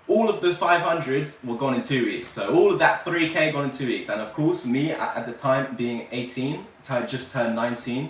All of those 500s were gone in 2 weeks. So all of that 3k gone in 2 weeks. And of course, me at the time being 18, I just turned 19,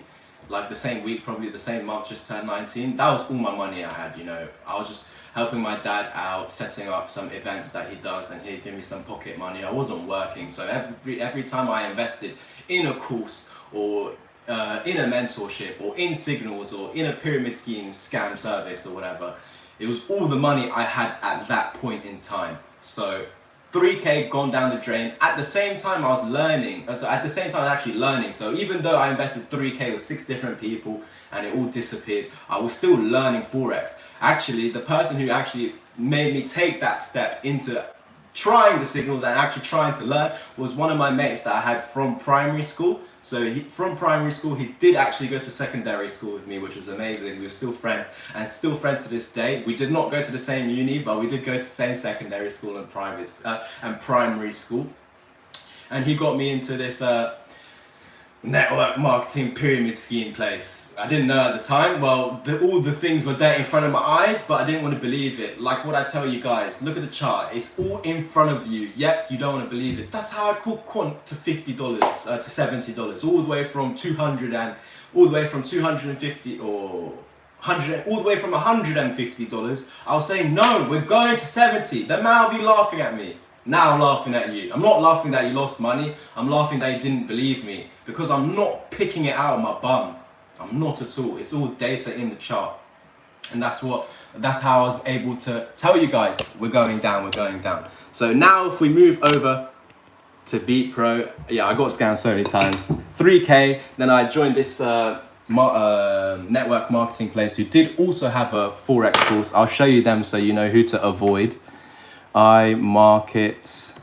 like the same week, probably the same month, just turned 19. That was all my money I had, you know. I was just helping my dad out, setting up some events that he does, and he'd give me some pocket money. I wasn't working. So every time I invested in a course or in a mentorship or in signals or in a pyramid scheme scam service or whatever, it was all the money I had at that point in time. So 3k gone down the drain. At the same time I was learning, so at the same time I was actually learning. So even though I invested 3k with 6 different people and it all disappeared, I was still learning Forex. Actually, the person who actually made me take that step into trying the signals and actually trying to learn was one of my mates that I had from primary school. So from primary school, he did actually go to secondary school with me, which was amazing. We were still friends, and still friends to this day. We did not go to the same uni, but we did go to the same secondary school and primary school. And he got me into this network marketing pyramid scheme place. I didn't know at the time. Well, all the things were there in front of my eyes, but I didn't want to believe it. Like what I tell you guys, look at the chart. It's all in front of you, yet you don't want to believe it. That's how I caught quant to $50 to $70, all the way from 200 and all the way from 250 or 100, all the way from $150. I was saying, no, we're going to 70. The man will be laughing at me. Now I'm laughing at you. I'm not laughing that you lost money. I'm laughing that you didn't believe me, because I'm not picking it out of my bum. I'm not at all. It's all data in the chart. And that's how I was able to tell you guys we're going down, we're going down. So now if we move over to Beat Pro, yeah, I got scammed so many times. 3K, then I joined this network marketing place who did also have a Forex course. I'll show you them so you know who to avoid. iMarket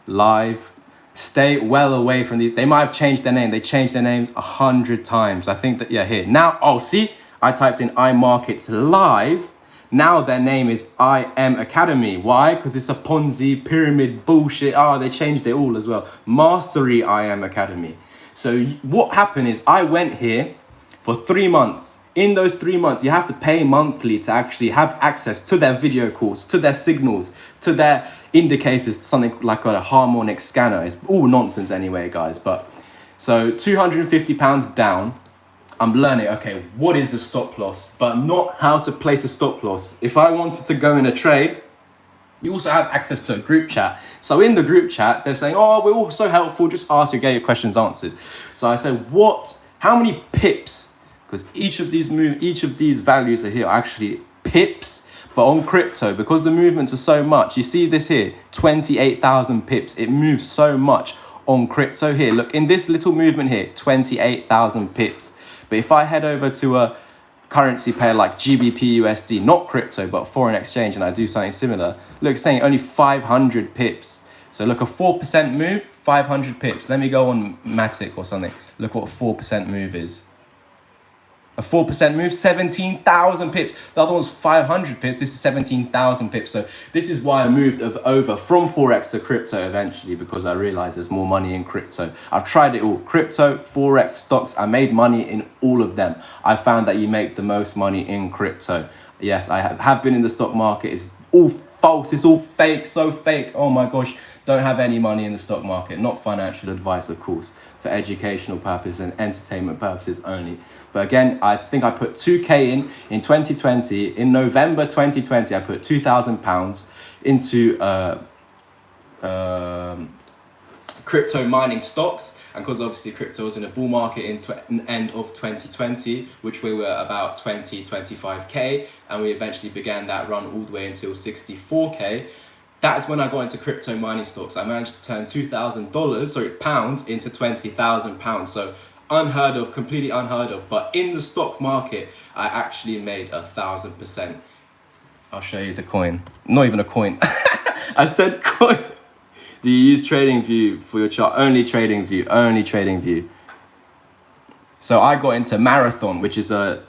Live. Stay well away from these. They might have changed their name. They changed their names 100 times. I think that, yeah, here. Now, oh, see, I typed in iMarkets Live. Now their name is IM Academy. Why? Because it's a Ponzi pyramid bullshit. Oh, they changed it all as well. Mastery IM Academy. So what happened is I went here for 3 months. In those 3 months, you have to pay monthly to actually have access to their video course, to their signals, to their indicators, something like a harmonic scanner. It's all nonsense anyway, guys. But so £250 down. I'm learning, okay, what is the stop loss, but not how to place a stop loss. If I wanted to go in a trade, you also have access to a group chat. So in the group chat, they're saying, oh, we're all so helpful, just ask you, get your questions answered. So I said, how many pips? Because each of these values are here are actually pips, but on crypto, because the movements are so much, you see this here, 28,000 pips. It moves so much on crypto here. Look, in this little movement here, 28,000 pips. But if I head over to a currency pair like GBP USD, not crypto, but foreign exchange, and I do something similar, look, it's saying only 500 pips. So look, a 4% move, 500 pips. Let me go on Matic or something. Look what a 4% move is. A 4% move, 17,000 pips. The other one's 500 pips. This is 17,000 pips. So this is why I moved over from Forex to crypto eventually, because I realized there's more money in crypto. I've tried it all. Crypto, Forex, stocks. I made money in all of them. I found that you make the most money in crypto. Yes, I have been in the stock market. It's all false. It's all fake. So fake. Oh my gosh. Don't have any money in the stock market. Not financial advice, of course. For educational purposes and entertainment purposes only. But again, I think I put 2K in 2020. In November 2020, I put £2,000 into crypto mining stocks. And because obviously crypto was in a bull market in end of 2020, which we were about 25K. And we eventually began that run all the way until 64K. That's when I got into crypto mining stocks. I managed to turn pounds into £20,000. So unheard of, completely unheard of. But in the stock market, I actually made 1,000%. I'll show you the coin. Not even a coin. I said coin. Do you use TradingView for your chart? Only TradingView, only TradingView. So I got into Marathon, which is a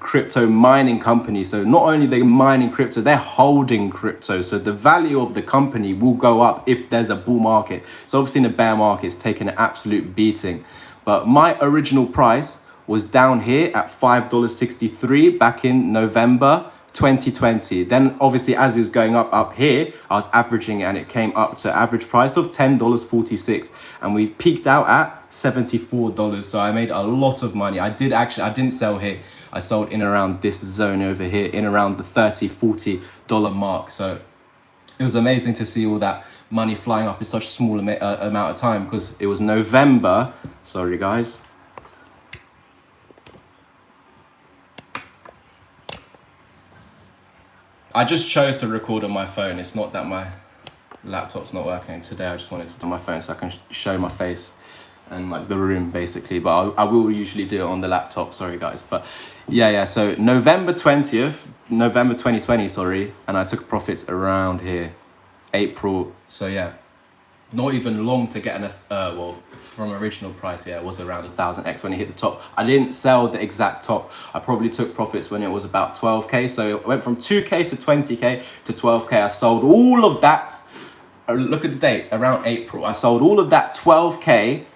crypto mining company. So not only they're mining crypto, they're holding crypto. So the value of the company will go up if there's a bull market. So obviously in a bear market, it's taken an absolute beating. But my original price was down here at $5.63 back in November 2020. Then obviously as it was going up here, I was averaging it and it came up to average price of $10.46. And we peaked out at $74. So I made a lot of money. I didn't sell here. I sold in around this zone over here, in around the $30-40 mark. So it was amazing to see all that money flying up in such a small amount of time, because it was November. Sorry guys. I just chose to record on my phone. It's not that my laptop's not working today. I just wanted to do my phone so I can show my face and like the room basically, but I will usually do it on the laptop. Sorry guys. But yeah, so November 2020, sorry, and I took profits around here, April. So yeah, not even long to get an well, from original price, yeah, it was around 1,000x when it hit the top. I didn't sell the exact top. I probably took profits when it was about 12K. So it went from 2K to 20K to 12K. I sold all of that. Look at the dates, around April. I sold all of that 12K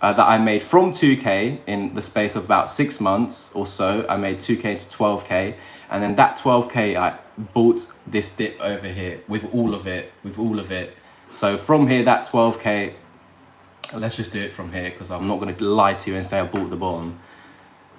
that I made from 2K in the space of about 6 months or so. I made 2K to 12K. And then that 12K, I bought this dip over here with all of it, So from here, that 12K, let's just do it from here, because I'm not going to lie to you and say I bought the bottom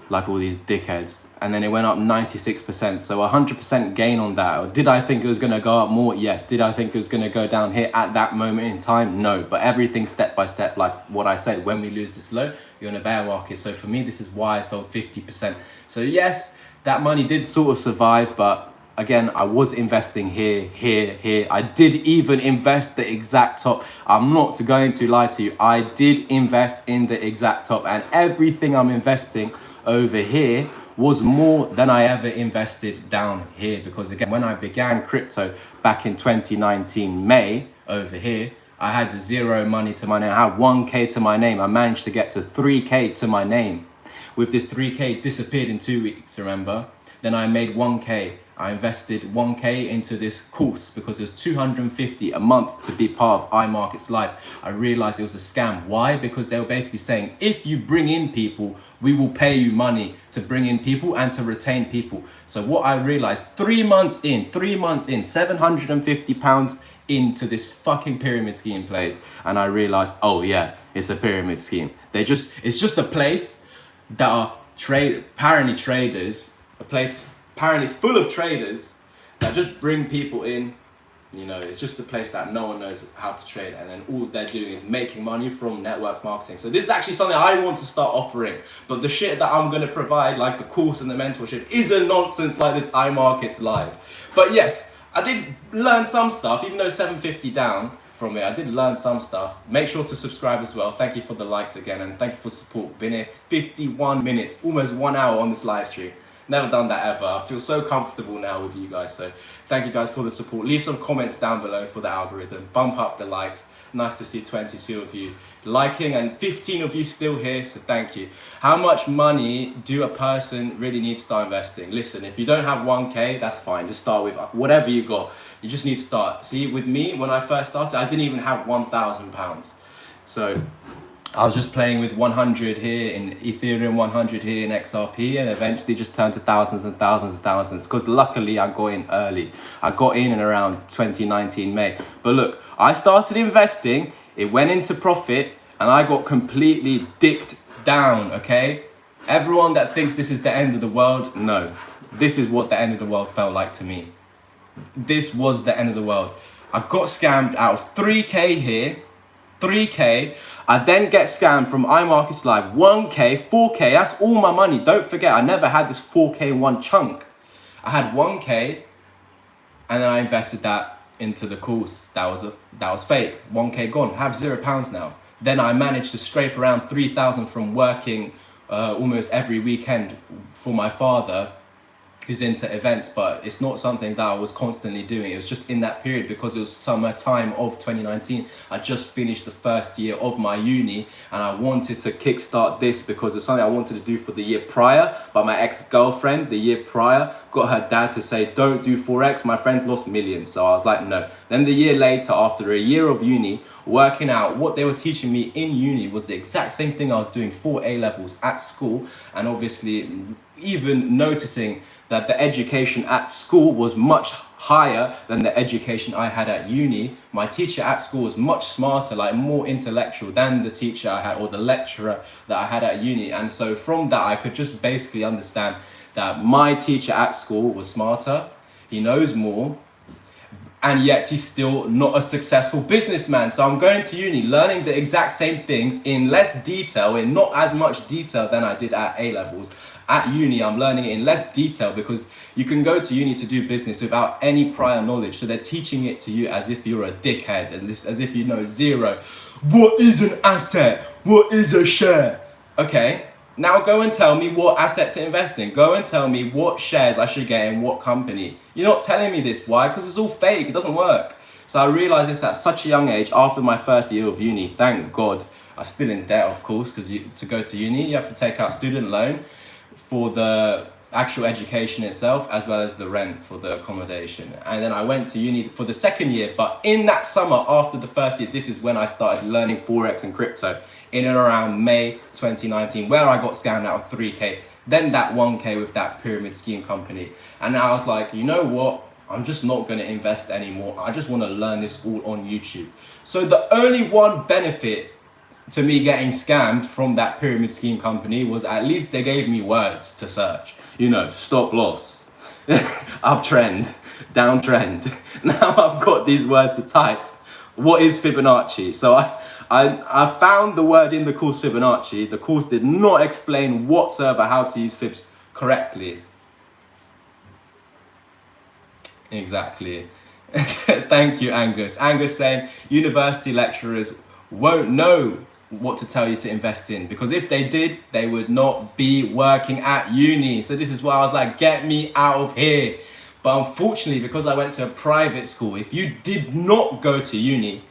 like all these dickheads. And then it went up 96%. So 100% gain on that. Did I think it was going to go up more? Yes. Did I think it was going to go down here at that moment in time? No. But everything step by step, like what I said, when we lose this low, you're in a bear market. So for me, this is why I sold 50%. So yes, that money did sort of survive, but again, I was investing here, here, here. I did even invest the exact top. I'm not going to lie to you. I did invest in the exact top, and everything I'm investing over here was more than I ever invested down here. Because again, when I began crypto back in 2019 May over here, I had zero money to my name. I had 1K to my name. I managed to get to 3K to my name. With this 3K disappeared in 2 weeks, remember? Then I made 1K. I invested 1K into this course because it was 250 a month to be part of iMarkets Live. I realized it was a scam. Why? Because they were basically saying, if you bring in people, we will pay you money to bring in people and to retain people. So what I realized 3 months in, 750 pounds into this fucking pyramid scheme place. And I realized, oh yeah, it's a pyramid scheme. It's just a place that are apparently traders, a place apparently full of traders that just bring people in. You know, it's just a place that no one knows how to trade, and then all they're doing is making money from network marketing. So this is actually something I want to start offering, but the shit that I'm going to provide, like the course and the mentorship, isn't nonsense like this iMarkets Live. But yes, I did learn some stuff, even though 750 down from it. I did learn some stuff. Make sure to subscribe as well. Thank you for the likes again, and thank you for support. Been here 51 minutes, almost 1 hour on this live stream. Never done that ever. I feel so comfortable now with you guys. So thank you guys for the support. Leave some comments down below for the algorithm. Bump up the likes. Nice to see 22 of you liking and 15 of you still here. So thank you. How much money do a person really need to start investing? Listen, if you don't have 1K, that's fine. Just start with whatever you got. You just need to start. See, with me, when I first started, I didn't even have £1,000. So I was just playing with 100 here in Ethereum, 100 here in XRP, and eventually just turned to thousands and thousands and thousands, because luckily I got in early. I got in around 2019 May. But look, I started investing, it went into profit, and I got completely dicked down, okay? Everyone that thinks this is the end of the world, no. This is what the end of the world felt like to me. This was the end of the world. I got scammed out of 3K here, 3K. I then get scammed from iMarkets Live, 1K, 4K, that's all my money. Don't forget, I never had this 4K in one chunk. I had 1K, and then I invested that into the course. That was fake. 1K gone. I have £0 now. Then I managed to scrape around 3,000 from working almost every weekend for my father, who's into events, but it's not something that I was constantly doing. It was just in that period because it was summertime of 2019. I just finished the first year of my uni, and I wanted to kickstart this because it's something I wanted to do for the year prior, but my ex-girlfriend the year prior got her dad to say, don't do Forex, my friends lost millions. So I was like, no. Then the year later, after a year of uni, working out, what they were teaching me in uni was the exact same thing I was doing for A-levels at school, and obviously even noticing that the education at school was much higher than the education I had at uni. My teacher at school was much smarter, like more intellectual than the teacher I had, or the lecturer that I had at uni. And so from that, I could just basically understand that my teacher at school was smarter, he knows more, and yet he's still not a successful businessman. So I'm going to uni, learning the exact same things in less detail, in not as much detail than I did at A-levels. At uni, I'm learning it in less detail because you can go to uni to do business without any prior knowledge. So they're teaching it to you as if you're a dickhead, as if you know zero. What is an asset? What is a share? Okay, now go and tell me what asset to invest in. Go and tell me what shares I should get in what company. You're not telling me this. Why? Because it's all fake. It doesn't work. So I realized this at such a young age after my first year of uni. Thank God. I'm still in debt, of course, because to go to uni, you have to take out student loan for the actual education itself, as well as the rent for the accommodation. And then I went to uni for the second year, but in that summer after the first year, this is when I started learning Forex and crypto, in and around May 2019, where I got scammed out of 3K, then that 1K with that pyramid scheme company. And I was like, you know what? I'm just not gonna invest anymore. I just wanna learn this all on YouTube. So the only one benefit to me getting scammed from that pyramid scheme company was at least they gave me words to search. You know, stop loss, uptrend, downtrend. Now I've got these words to type. What is Fibonacci? So I found the word in the course Fibonacci. The course did not explain whatsoever how to use fibs correctly. Exactly. Thank you, Angus. Angus saying university lecturers won't know what to tell you to invest in, because if they did, they would not be working at uni. So this is why I was like, get me out of here. But unfortunately, because I went to a private school, if you did not go to uni,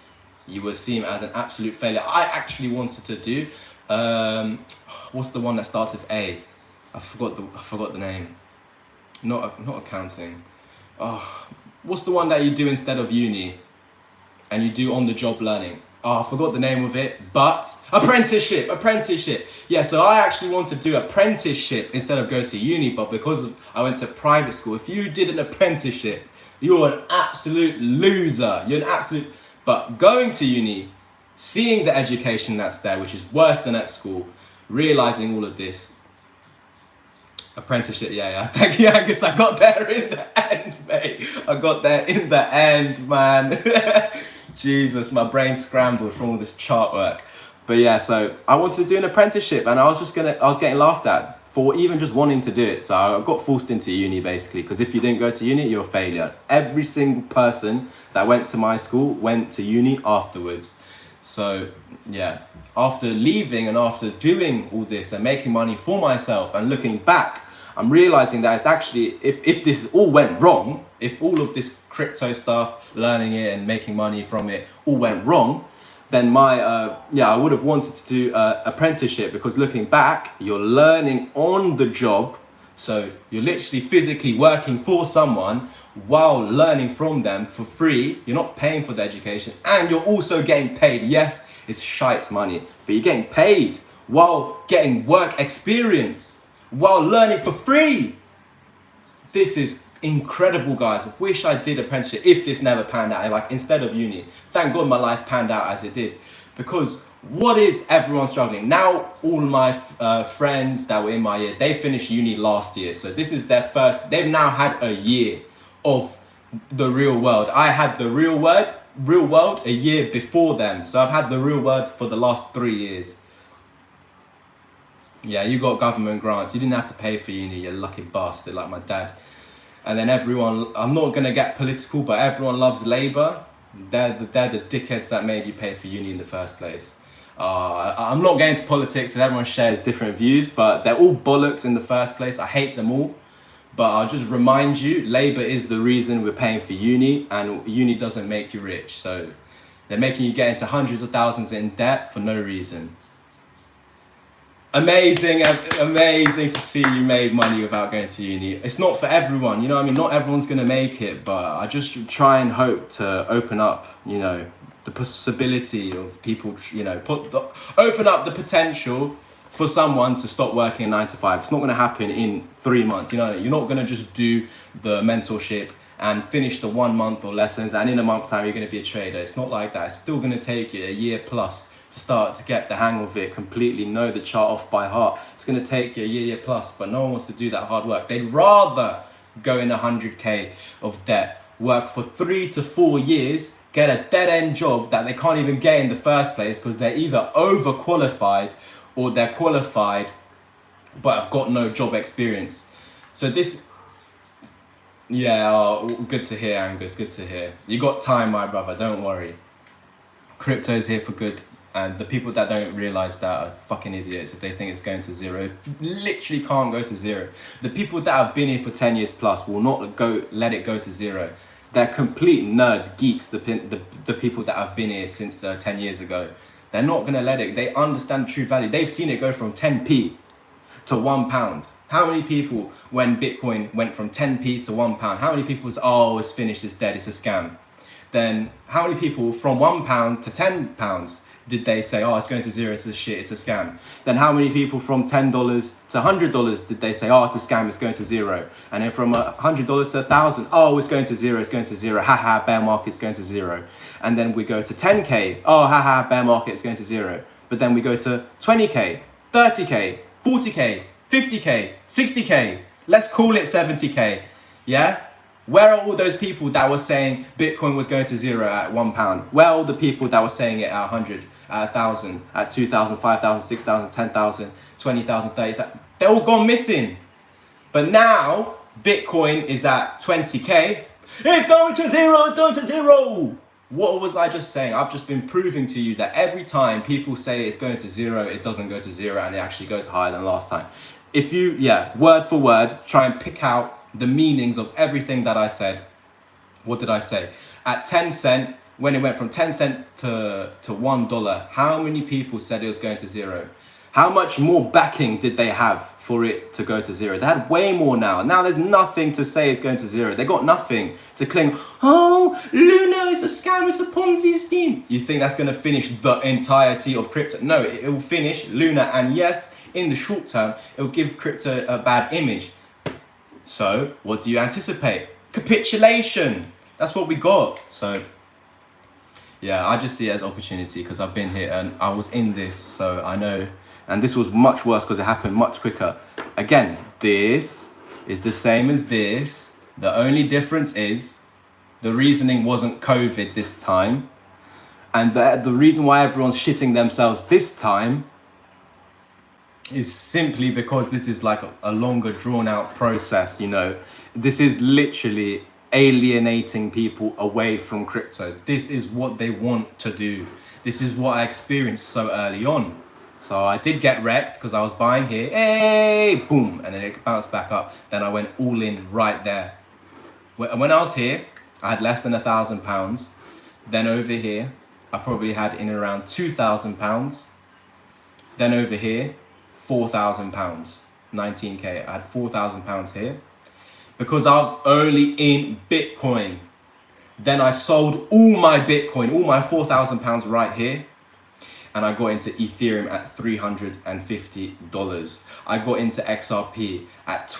you were seen as an absolute failure. I actually wanted to do, what's the one that starts with A? I forgot the name. Not accounting. Oh, what's the one that you do instead of uni and you do on the job learning? Oh, I forgot the name of it, but apprenticeship. Yeah, so I actually want to do apprenticeship instead of go to uni, but because I went to private school, if you did an apprenticeship, you're an absolute loser. But going to uni, seeing the education that's there, which is worse than at school, realizing all of this, apprenticeship, yeah. Thank you, Angus. I got there in the end, mate. I got there in the end, man. Jesus, my brain scrambled from all this chart work. But yeah, so I wanted to do an apprenticeship, and I was getting laughed at for even just wanting to do it. So I got forced into uni, basically, because if you didn't go to uni, you're a failure. Every single person that went to my school went to uni afterwards. So yeah, after leaving and after doing all this and making money for myself and looking back, I'm realizing that it's actually, if this all went wrong, if all of this crypto stuff, learning it and making money from it all went wrong, then I would have wanted to do apprenticeship, because looking back, you're learning on the job. So you're literally physically working for someone while learning from them for free. You're not paying for the education, and you're also getting paid. Yes, it's shite money, but you're getting paid while getting work experience, while learning for free. This is incredible, guys. I wish I did apprenticeship if this never panned out, like instead of uni. Thank God my life panned out as it did, because what is everyone struggling? Now all my friends that were in my year, they finished uni last year. So this is their first, they've now had a year of the real world. I had the real world a year before them. So I've had the real world for the last 3 years. Yeah, you got government grants. You didn't have to pay for uni, you lucky bastard, like my dad. And then everyone, I'm not going to get political, but everyone loves Labour. They're the dickheads that made you pay for uni in the first place. I'm not getting into politics, so everyone shares different views, but they're all bollocks in the first place. I hate them all. But I'll just remind you, Labour is the reason we're paying for uni, and uni doesn't make you rich. So they're making you get into hundreds of thousands in debt for no reason. Amazing to see you made money without going to uni. It's not for everyone, you know what I mean? Not everyone's going to make it, but I just try and hope to open up, you know, the possibility of people, you know, open up the potential for someone to stop working 9 to 5. It's not going to happen in 3 months, you know. You're not going to just do the mentorship and finish the 1 month or lessons and in a month time you're going to be a trader. It's not like that. It's still going to take you a year plus to start to get the hang of it, completely know the chart off by heart. It's going to take you a year plus, but no one wants to do that hard work. They'd rather go in 100k of debt, work for 3 to 4 years, get a dead-end job that they can't even get in the first place because they're either overqualified or they're qualified but have got no job experience. So this, yeah, good to hear, Angus, good to hear. You got time, my brother, don't worry. Crypto's here for good. And the people that don't realize that are fucking idiots if they think it's going to zero. It literally can't go to zero. The people that have been here for 10 years plus will not let it go to zero. They're complete nerds, geeks, the people that have been here since 10 years ago. They're not going to let it. They understand true value. They've seen it go from 10p to £1. How many people, when Bitcoin went from 10p to £1, how many people said, oh, it's finished, it's dead, it's a scam? Then how many people from £1 to £10 did they say, oh, it's going to zero, it's a shit, it's a scam? Then how many people from $10 to $100 did they say, oh, it's a scam, it's going to zero? And then from $100 to 1,000, oh, it's going to zero, haha, bear market's going to zero. And then we go to 10k, oh, haha, bear market's going to zero. But then we go to 20k, 30k, 40k, 50k, 60k, let's call it 70k, yeah? Where are all those people that were saying Bitcoin was going to zero at £1? Where are all the people that were saying it at 100, at 1,000, at 2,000, 5,000, 6,000, 10,000, 20,000, 30,000? They're all gone missing. But now Bitcoin is at 20k. It's going to zero, it's going to zero. What was I just saying? I've just been proving to you that every time people say it's going to zero, it doesn't go to zero and it actually goes higher than last time. If you, word for word, try and pick out the meanings of everything that I said. What did I say? At 10 cent, when it went from 10 cent to $1, how many people said it was going to zero? How much more backing did they have for it to go to zero? They had way more now. Now there's nothing to say it's going to zero. They got nothing to cling. Oh, Luna is a scam, it's a Ponzi scheme. You think that's going to finish the entirety of crypto? No, it will finish Luna. And yes, in the short term, it will give crypto a bad image. So what do you anticipate? Capitulation. That's what we got. So yeah, I just see it as opportunity because I've been here and I was in this, so I know. And this was much worse because it happened much quicker. Again, this is the same as this. The only difference is the reasoning wasn't COVID this time. And the reason why everyone's shitting themselves this time is simply because this is like a longer drawn out process, you know. This is literally alienating people away from crypto. This is what they want to do. This is what I experienced so early on. So I did get wrecked because I was buying here, hey, boom, and then it bounced back up. Then I went all in right there. When I was here, I had less than £1,000. Then over here, I probably had in around £2,000. Then over here, £4,000, 19K. I had £4,000 here because I was only in Bitcoin. Then I sold all my Bitcoin, all my £4,000 right here. And I got into Ethereum at $350. I got into XRP at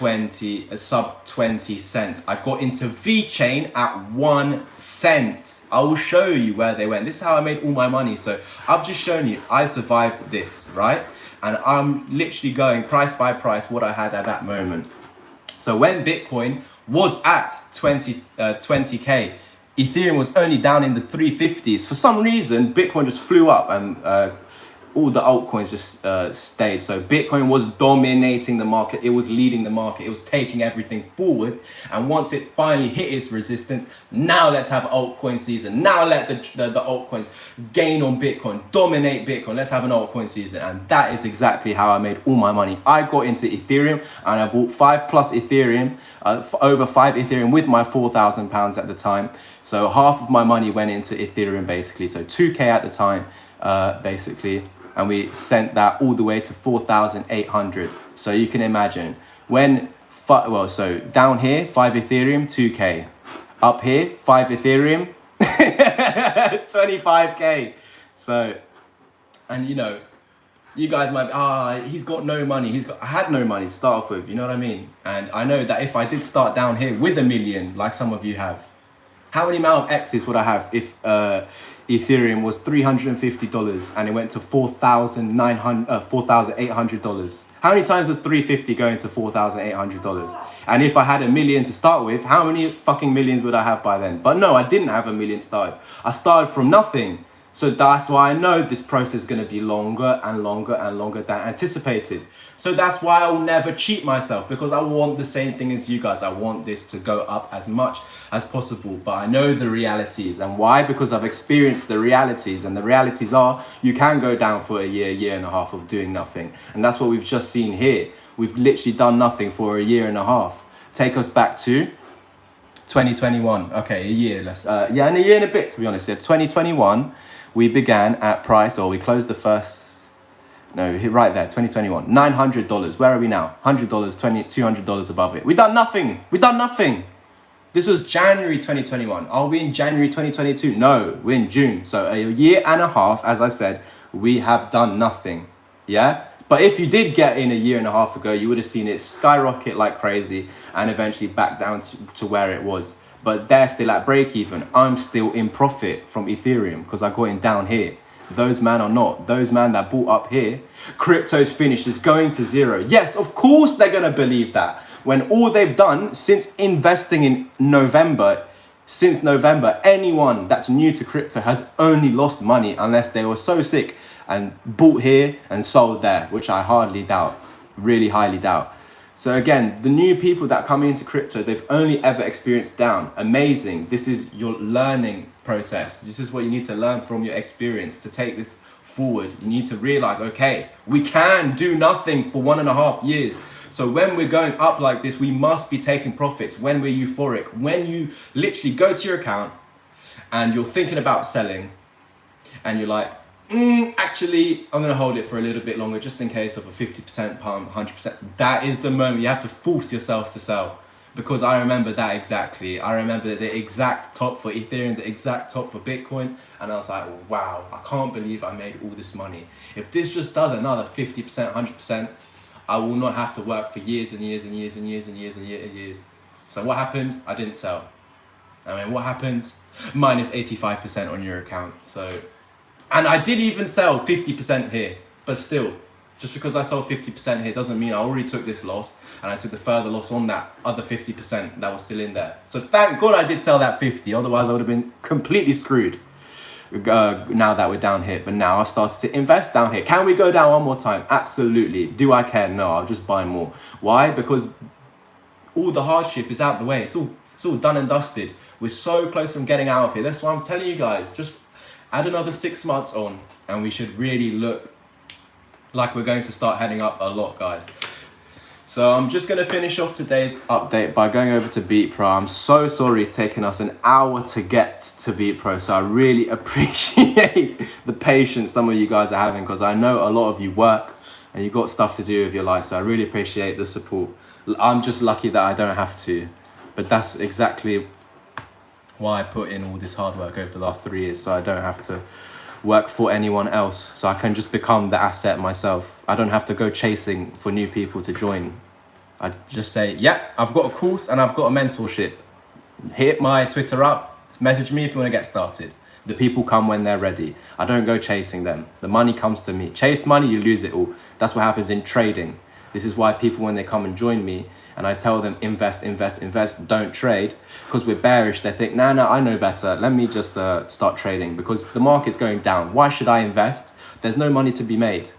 sub 20 cents. I got into VeChain at 1 cent. I will show you where they went. This is how I made all my money. So I've just shown you, I survived this, right? And I'm literally going price by price what I had at that moment. So when Bitcoin was at 20K, Ethereum was only down in the 350s. For some reason, Bitcoin just flew up and all the altcoins just stayed. So Bitcoin was dominating the market. It was leading the market. It was taking everything forward. And once it finally hit its resistance, now let's have altcoin season. Now let the altcoins gain on Bitcoin, dominate Bitcoin. Let's have an altcoin season. And that is exactly how I made all my money. I got into Ethereum and I bought 5+ Ethereum, over 5 Ethereum with my £4,000 at the time. So half of my money went into Ethereum basically. So 2K at the time, basically. And we sent that all the way to 4,800. So you can imagine when, so down here, 5 Ethereum, 2K. Up here, 5 Ethereum, 25K. So, and you know, you guys might be, he's got no money. I had no money to start off with, you know what I mean? And I know that if I did start down here with $1 million, like some of you have, how many amount of X's would I have if Ethereum was $350 and it went to $4,800? How many times was 350 going to $4,800? And if I had $1 million to start with, how many fucking millions would I have by then? But no, I didn't have $1 million started. I started from nothing. So that's why I know this process is going to be longer and longer and longer than anticipated. So that's why I'll never cheat myself, because I want the same thing as you guys. I want this to go up as much as possible, but I know the realities. And why? Because I've experienced the realities, and the realities are you can go down for a year and a half of doing nothing. And that's what we've just seen here. We've literally done nothing for a year and a half. Take us back to 2021. Okay, a year. And a year and a bit, to be honest. Yeah, 2021. We began at price, or we closed the first, no, right there, 2021, $900. Where are we now? $100, $200 above it. We done nothing. We done nothing. This was January 2021. Are we in January 2022? No, we're in June. So a year and a half, as I said, we have done nothing. Yeah? But if you did get in a year and a half ago, you would have seen it skyrocket like crazy and eventually back down to where it was. But they're still at break even. I'm still in profit from Ethereum because I got in down here. Those man are not. Those man that bought up here, crypto's finished, is going to zero. Yes, of course they're going to believe that. When all they've done since investing in November, anyone that's new to crypto has only lost money unless they were so sick and bought here and sold there, which I hardly doubt, really highly doubt. So again, the new people that come into crypto, they've only ever experienced down. Amazing. This is your learning process. This is what you need to learn from your experience to take this forward. You need to realize, okay, we can do nothing for 1.5 years. So when we're going up like this, we must be taking profits when we're euphoric. When you literally go to your account and you're thinking about selling and you're like, actually, I'm going to hold it for a little bit longer just in case of a 50% pump, 100%. That is the moment you have to force yourself to sell. Because I remember that exactly. I remember the exact top for Ethereum, the exact top for Bitcoin. And I was like, wow, I can't believe I made all this money. If this just does another 50%, 100%, I will not have to work for years and years and years and years and years and years and years. So what happens? I didn't sell. I mean, what happens? Minus 85% on your account. So, and I did even sell 50% here, but still, just because I sold 50% here doesn't mean I already took this loss and I took the further loss on that other 50% that was still in there. So thank God I did sell that 50, otherwise I would have been completely screwed now that we're down here. But now I've started to invest down here. Can we go down one more time? Absolutely. Do I care? No, I'll just buy more. Why? Because all the hardship is out the way. It's all done and dusted. We're so close from getting out of here. That's why I'm telling you guys, just add another 6 months on and we should really look like we're going to start heading up a lot, guys. So I'm just going to finish off today's update by going over to BeatPro. I'm so sorry it's taken us an hour to get to BeatPro. So I really appreciate the patience some of you guys are having, because I know a lot of you work and you've got stuff to do with your life. So I really appreciate the support. I'm just lucky that I don't have to. But that's exactly why I put in all this hard work over the last 3 years, so I don't have to work for anyone else. So I can just become the asset myself. I don't have to go chasing for new people to join. I just say, yeah, I've got a course and I've got a mentorship. Hit my Twitter up, message me if you want to get started. The people come when they're ready. I don't go chasing them. The money comes to me. Chase money, you lose it all. That's what happens in trading. This is why people, when they come and join me, and I tell them invest, invest, invest, don't trade, because we're bearish, they think, no, I know better. Let me just start trading because the market's going down. Why should I invest? There's no money to be made.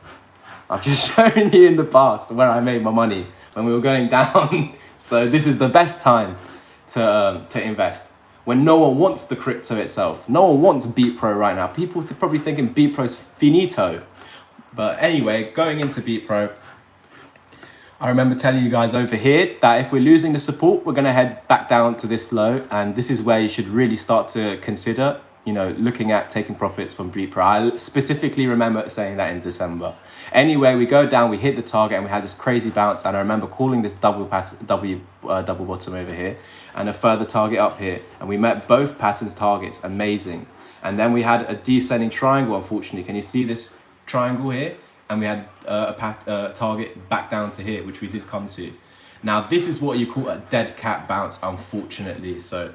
I've just shown you in the past where I made my money when we were going down. So this is the best time to invest. When no one wants the crypto itself. No one wants BeatPro right now. People are probably thinking BeatPro's finito. But anyway, going into BeatPro, I remember telling you guys over here that if we're losing the support, we're going to head back down to this low. And this is where you should really start to consider, looking at taking profits from BeatPro. I specifically remember saying that in December. Anyway, we go down, we hit the target, and we had this crazy bounce. And I remember calling this double bottom over here and a further target up here. And we met both patterns targets. Amazing. And then we had a descending triangle, unfortunately. Can you see this triangle here? And we had a target back down to here, which we did come to. Now, this is what you call a dead cat bounce, unfortunately. So,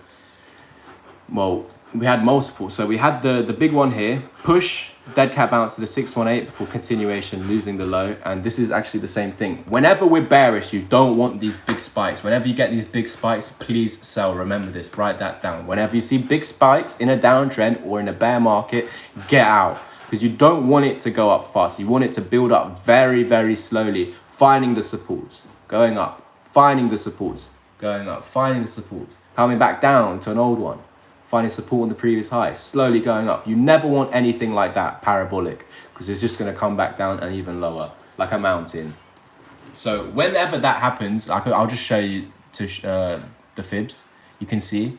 well, we had multiple. So we had the big one here, push, dead cat bounce to the 618 before continuation, losing the low. And this is actually the same thing. Whenever we're bearish, you don't want these big spikes. Whenever you get these big spikes, please sell. Remember this, write that down. Whenever you see big spikes in a downtrend or in a bear market, get out. Because you don't want it to go up fast. You want it to build up very, very slowly, finding the supports, going up, finding the supports, going up, finding the supports, coming back down to an old one, finding support on the previous high, slowly going up. You never want anything like that parabolic, because it's just going to come back down and even lower, like a mountain. So whenever that happens, I'll just show you to the fibs. You can see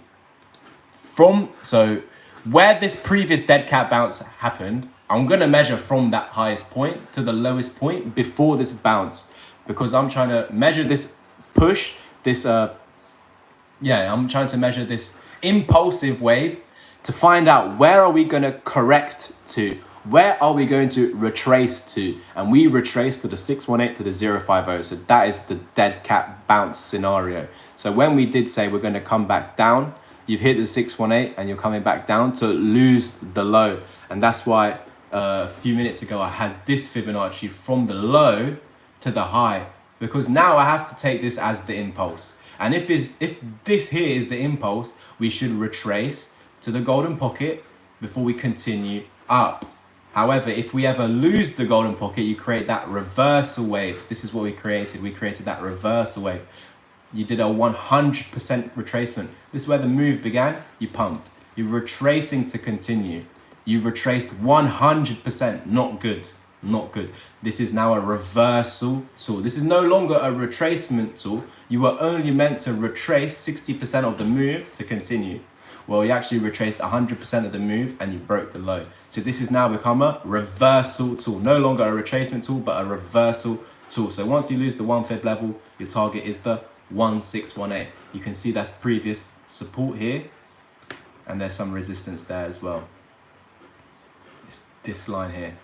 so where this previous dead cat bounce happened, I'm going to measure from that highest point to the lowest point before this bounce, because I'm trying to measure this push, I'm trying to measure this impulsive wave to find out where are we going to correct to, where are we going to retrace to, and we retrace to the 618 to the 050. So that is the dead cat bounce scenario. So when we did say we're going to come back down, you've hit the 618 and you're coming back down to lose the low. And that's why a few minutes ago I had this Fibonacci from the low to the high, because now I have to take this as the impulse. And if this here is the impulse, we should retrace to the golden pocket before we continue up. However, if we ever lose the golden pocket, you create that reversal wave. This is what we created. We created that reversal wave. You did a 100% retracement. This is where the move began. You pumped. You're retracing to continue. You retraced 100%. Not good. Not good. This is now a reversal tool. This is no longer a retracement tool. You were only meant to retrace 60% of the move to continue. Well, you actually retraced 100% of the move and you broke the low. So this has now become a reversal tool. No longer a retracement tool, but a reversal tool. So once you lose the 1 fib level, your target is the 1618. You can see that's previous support here. And there's some resistance there as well. It's this line here.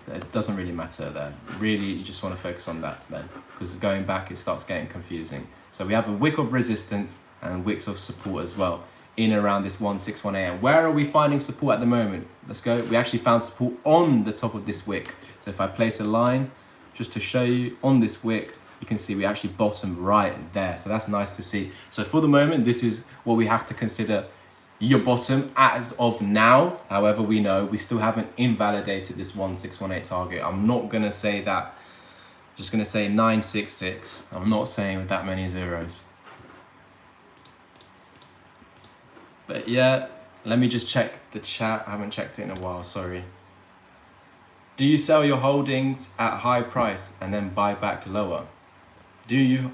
It doesn't really matter there. Really, you just want to focus on that then. Because going back, it starts getting confusing. So we have a wick of resistance and wicks of support as well in around this 1618. And where are we finding support at the moment? Let's go. We actually found support on the top of this wick. So if I place a line just to show you on this wick, you can see we actually bottomed right there. So that's nice to see. So for the moment, this is what we have to consider your bottom as of now. However, we know we still haven't invalidated this 1618 target. I'm not going to say that. I'm just going to say 966. I'm not saying with that many zeros. But yeah, let me just check the chat. I haven't checked it in a while, sorry. Do you sell your holdings at high price and then buy back lower? Do you?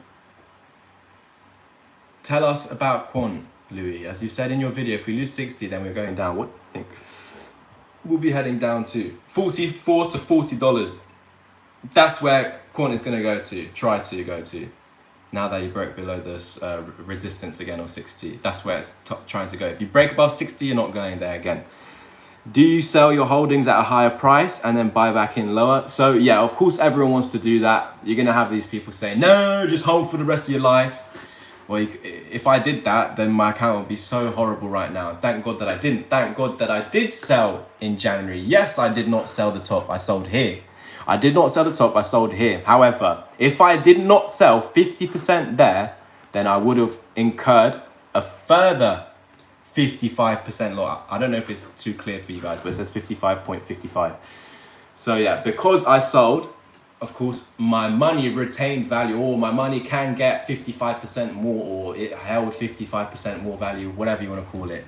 Tell us about quant, Louis. As you said in your video, if we lose 60, then we're going down. What do you think? We'll be heading down to $44 to $40. That's where quant is going to go to, try to go to. Now that you broke below this resistance again, or 60, that's where it's trying to go. If you break above 60, you're not going there again. Do you sell your holdings at a higher price and then buy back in lower? So yeah, of course, everyone wants to do that. You're going to have these people saying, no, just hold for the rest of your life. Well, if I did that, then my account would be so horrible right now. Thank God that I didn't. Thank God that I did sell in January. Yes, I did not sell the top. I sold here. I did not sell the top. I sold here. However, if I did not sell 50% there, then I would have incurred a further 55% loss. I don't know if it's too clear for you guys, but it says 55.55. So yeah, because I sold, of course, my money retained value, or my money can get 55% more, or it held 55% more value, whatever you want to call it.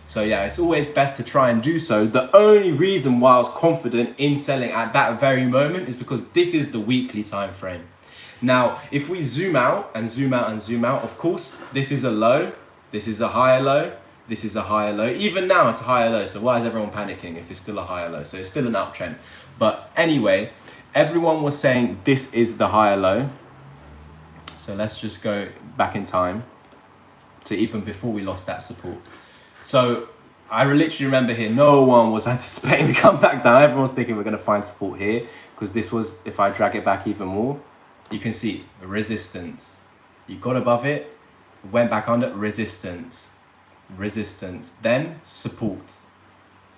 So yeah, it's always best to try and do so. The only reason why I was confident in selling at that very moment is because this is the weekly time frame. Now, if we zoom out and zoom out and zoom out, of course, this is a low, this is a higher low, this is a higher low. Even now it's a higher low. So why is everyone panicking if it's still a higher low? So it's still an uptrend. But anyway, everyone was saying this is the higher low. So let's just go back in time to even before we lost that support. So I literally remember here, no one was anticipating we come back down. Everyone's thinking we're going to find support here, because this was, if I drag it back even more, you can see resistance. You got above it, went back under, resistance, resistance, then support,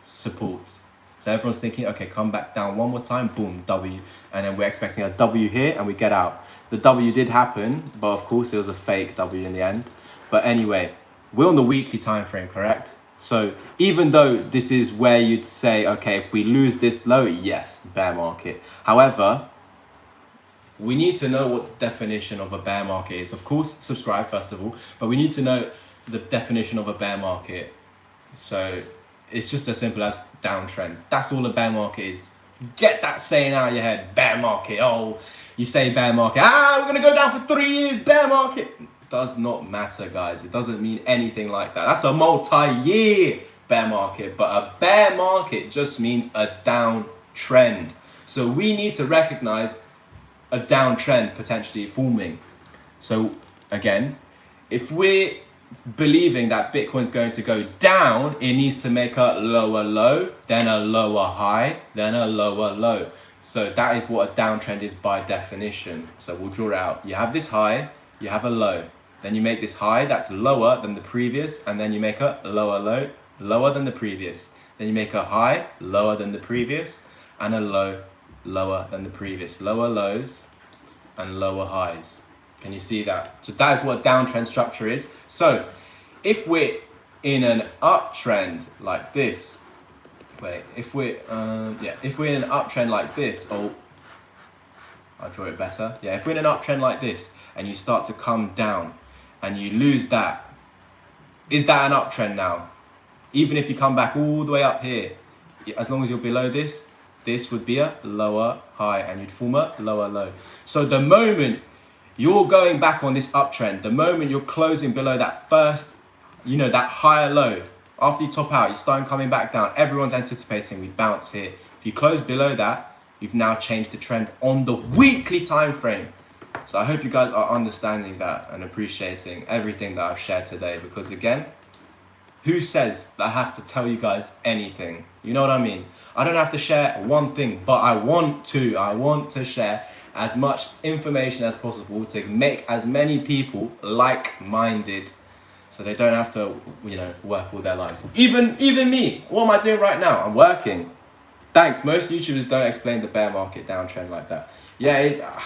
support. So everyone's thinking, okay, come back down one more time, boom, W. And then we're expecting a W here and we get out. The W did happen, but of course it was a fake W in the end. But anyway, we're on the weekly time frame, correct? So even though this is where you'd say, okay, if we lose this low, yes, bear market. However, we need to know what the definition of a bear market is. Of course, subscribe first of all, but we need to know the definition of a bear market. So it's just as simple as downtrend. That's all a bear market is. Get that saying out of your head, bear market. Oh, you say bear market. We're gonna go down for 3 years, bear market. Does not matter, guys. It doesn't mean anything like that. That's a multi-year bear market, but a bear market just means a downtrend. So we need to recognize a downtrend potentially forming. So again, if we're believing that Bitcoin's going to go down, it needs to make a lower low, then a lower high, then a lower low. So that is what a downtrend is by definition. So we'll draw it out. You have this high, you have a low. Then you make this high that's lower than the previous, and then you make a lower low, lower than the previous. Then you make a high, lower than the previous, and a low, lower than the previous. Lower lows and lower highs. Can you see that? So that is what a downtrend structure is. So if we're in an uptrend like this, wait, if we're if we're in an uptrend like this, oh, I'll draw it better. Yeah, if we're in an uptrend like this and you start to come down and you lose that, is that an uptrend now? Even if you come back all the way up here, as long as you're below this, this would be a lower high and you'd form a lower low. So the moment you're going back on this uptrend, the moment you're closing below that first, that higher low, after you top out, you're starting coming back down. Everyone's anticipating we bounce here. If you close below that, you've now changed the trend on the weekly time frame. So I hope you guys are understanding that and appreciating everything that I've shared today, because again, who says that I have to tell you guys anything? You know what I mean? I don't have to share one thing, but I want to share as much information as possible to make as many people like-minded, so they don't have to, work all their lives. Even me, what am I doing right now? I'm working. Thanks. Most YouTubers don't explain the bear market downtrend like that. Yeah,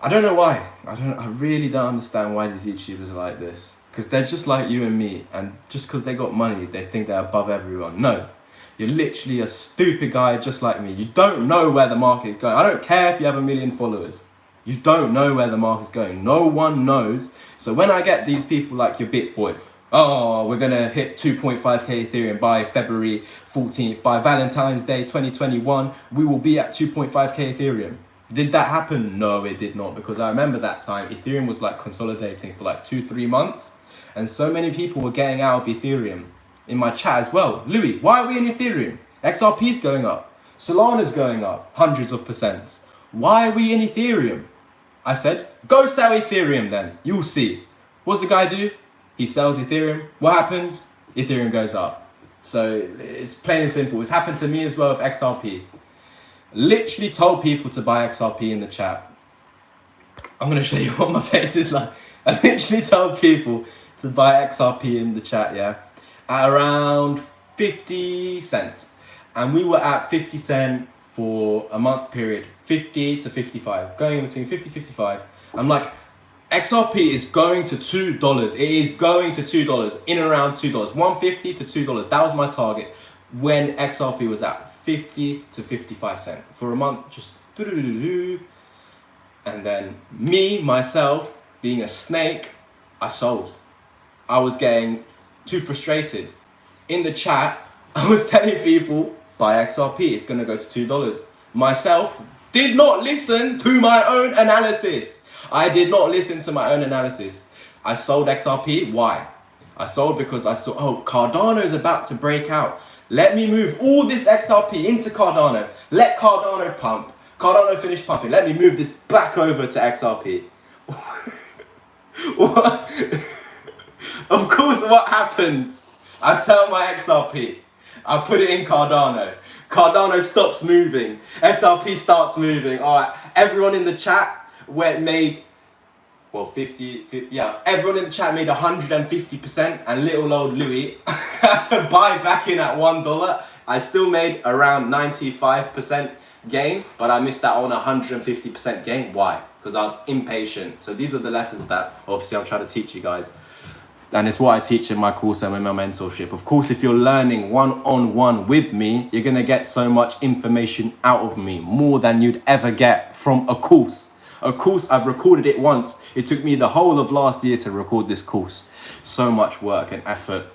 I don't know why. I really don't understand why these YouTubers are like this. Because they're just like you and me, and just because they got money, they think they're above everyone. No, you're literally a stupid guy just like me. You don't know where the market is going. I don't care if you have 1 million followers. You don't know where the market's going. No one knows. So when I get these people like your BitBoy, oh, we're going to hit 2.5k Ethereum by February 14th. By Valentine's Day 2021, we will be at 2.5k Ethereum. Did that happen? No, it did not, because I remember that time Ethereum was like consolidating for like 2-3 months. And so many people were getting out of Ethereum. In my chat as well. Louis, why are we in Ethereum? XRP's going up. Solana's going up hundreds of percents. Why are we in Ethereum? I said, go sell Ethereum then. You'll see. What's the guy do? He sells Ethereum. What happens? Ethereum goes up. So it's plain and simple. It's happened to me as well with XRP. Literally told people to buy XRP in the chat. I'm going to show you what my face is like. I literally told people to buy XRP in the chat, yeah, at around 50 cents. And we were at 50 cents for a month period, 50 to 55, going between 50, 55. I'm like, XRP is going to $2. It is going to $2, in around $2, $1.50 to $2. That was my target when XRP was at 50 to 55 cents for a month, just doo-doo-doo-doo. And then myself, being a snake, I sold. I was getting too frustrated. In the chat, I was telling people, buy XRP, it's gonna go to $2. Myself did not listen to my own analysis. I did not listen to my own analysis. I sold XRP, why? I sold because I saw, oh, Cardano's about to break out. Let me move all this XRP into Cardano. Let Cardano pump. Cardano finish pumping. Let me move this back over to XRP. What? Of course, what happens? I sell my XRP. I put it in Cardano. Cardano stops moving. XRP starts moving. All right, everyone in the chat made, well, 50, yeah, everyone in the chat made 150%, and little old Louis had to buy back in at $1. I still made around 95% gain, but I missed out on 150% gain. Why? Because I was impatient. So these are the lessons that obviously I'm trying to teach you guys. And it's what I teach in my course and in my mentorship. Of course, if you're learning one-on-one with me, you're going to get so much information out of me, more than you'd ever get from a course. A course, I've recorded it once. It took me the whole of last year to record this course. So much work and effort.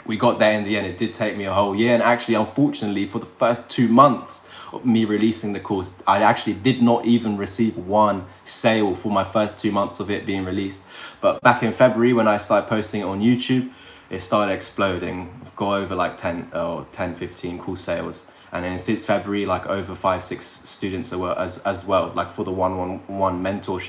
We got there in the end. It did take me a whole year. And actually, unfortunately, for the first 2 months of me releasing the course, I actually did not even receive one sale for my first 2 months of it being released. But back in February, when I started posting it on YouTube, it started exploding. I've got over like 10, 15 course sales. And then since February, like over 5-6 students as well, like for the one-on-one mentorship.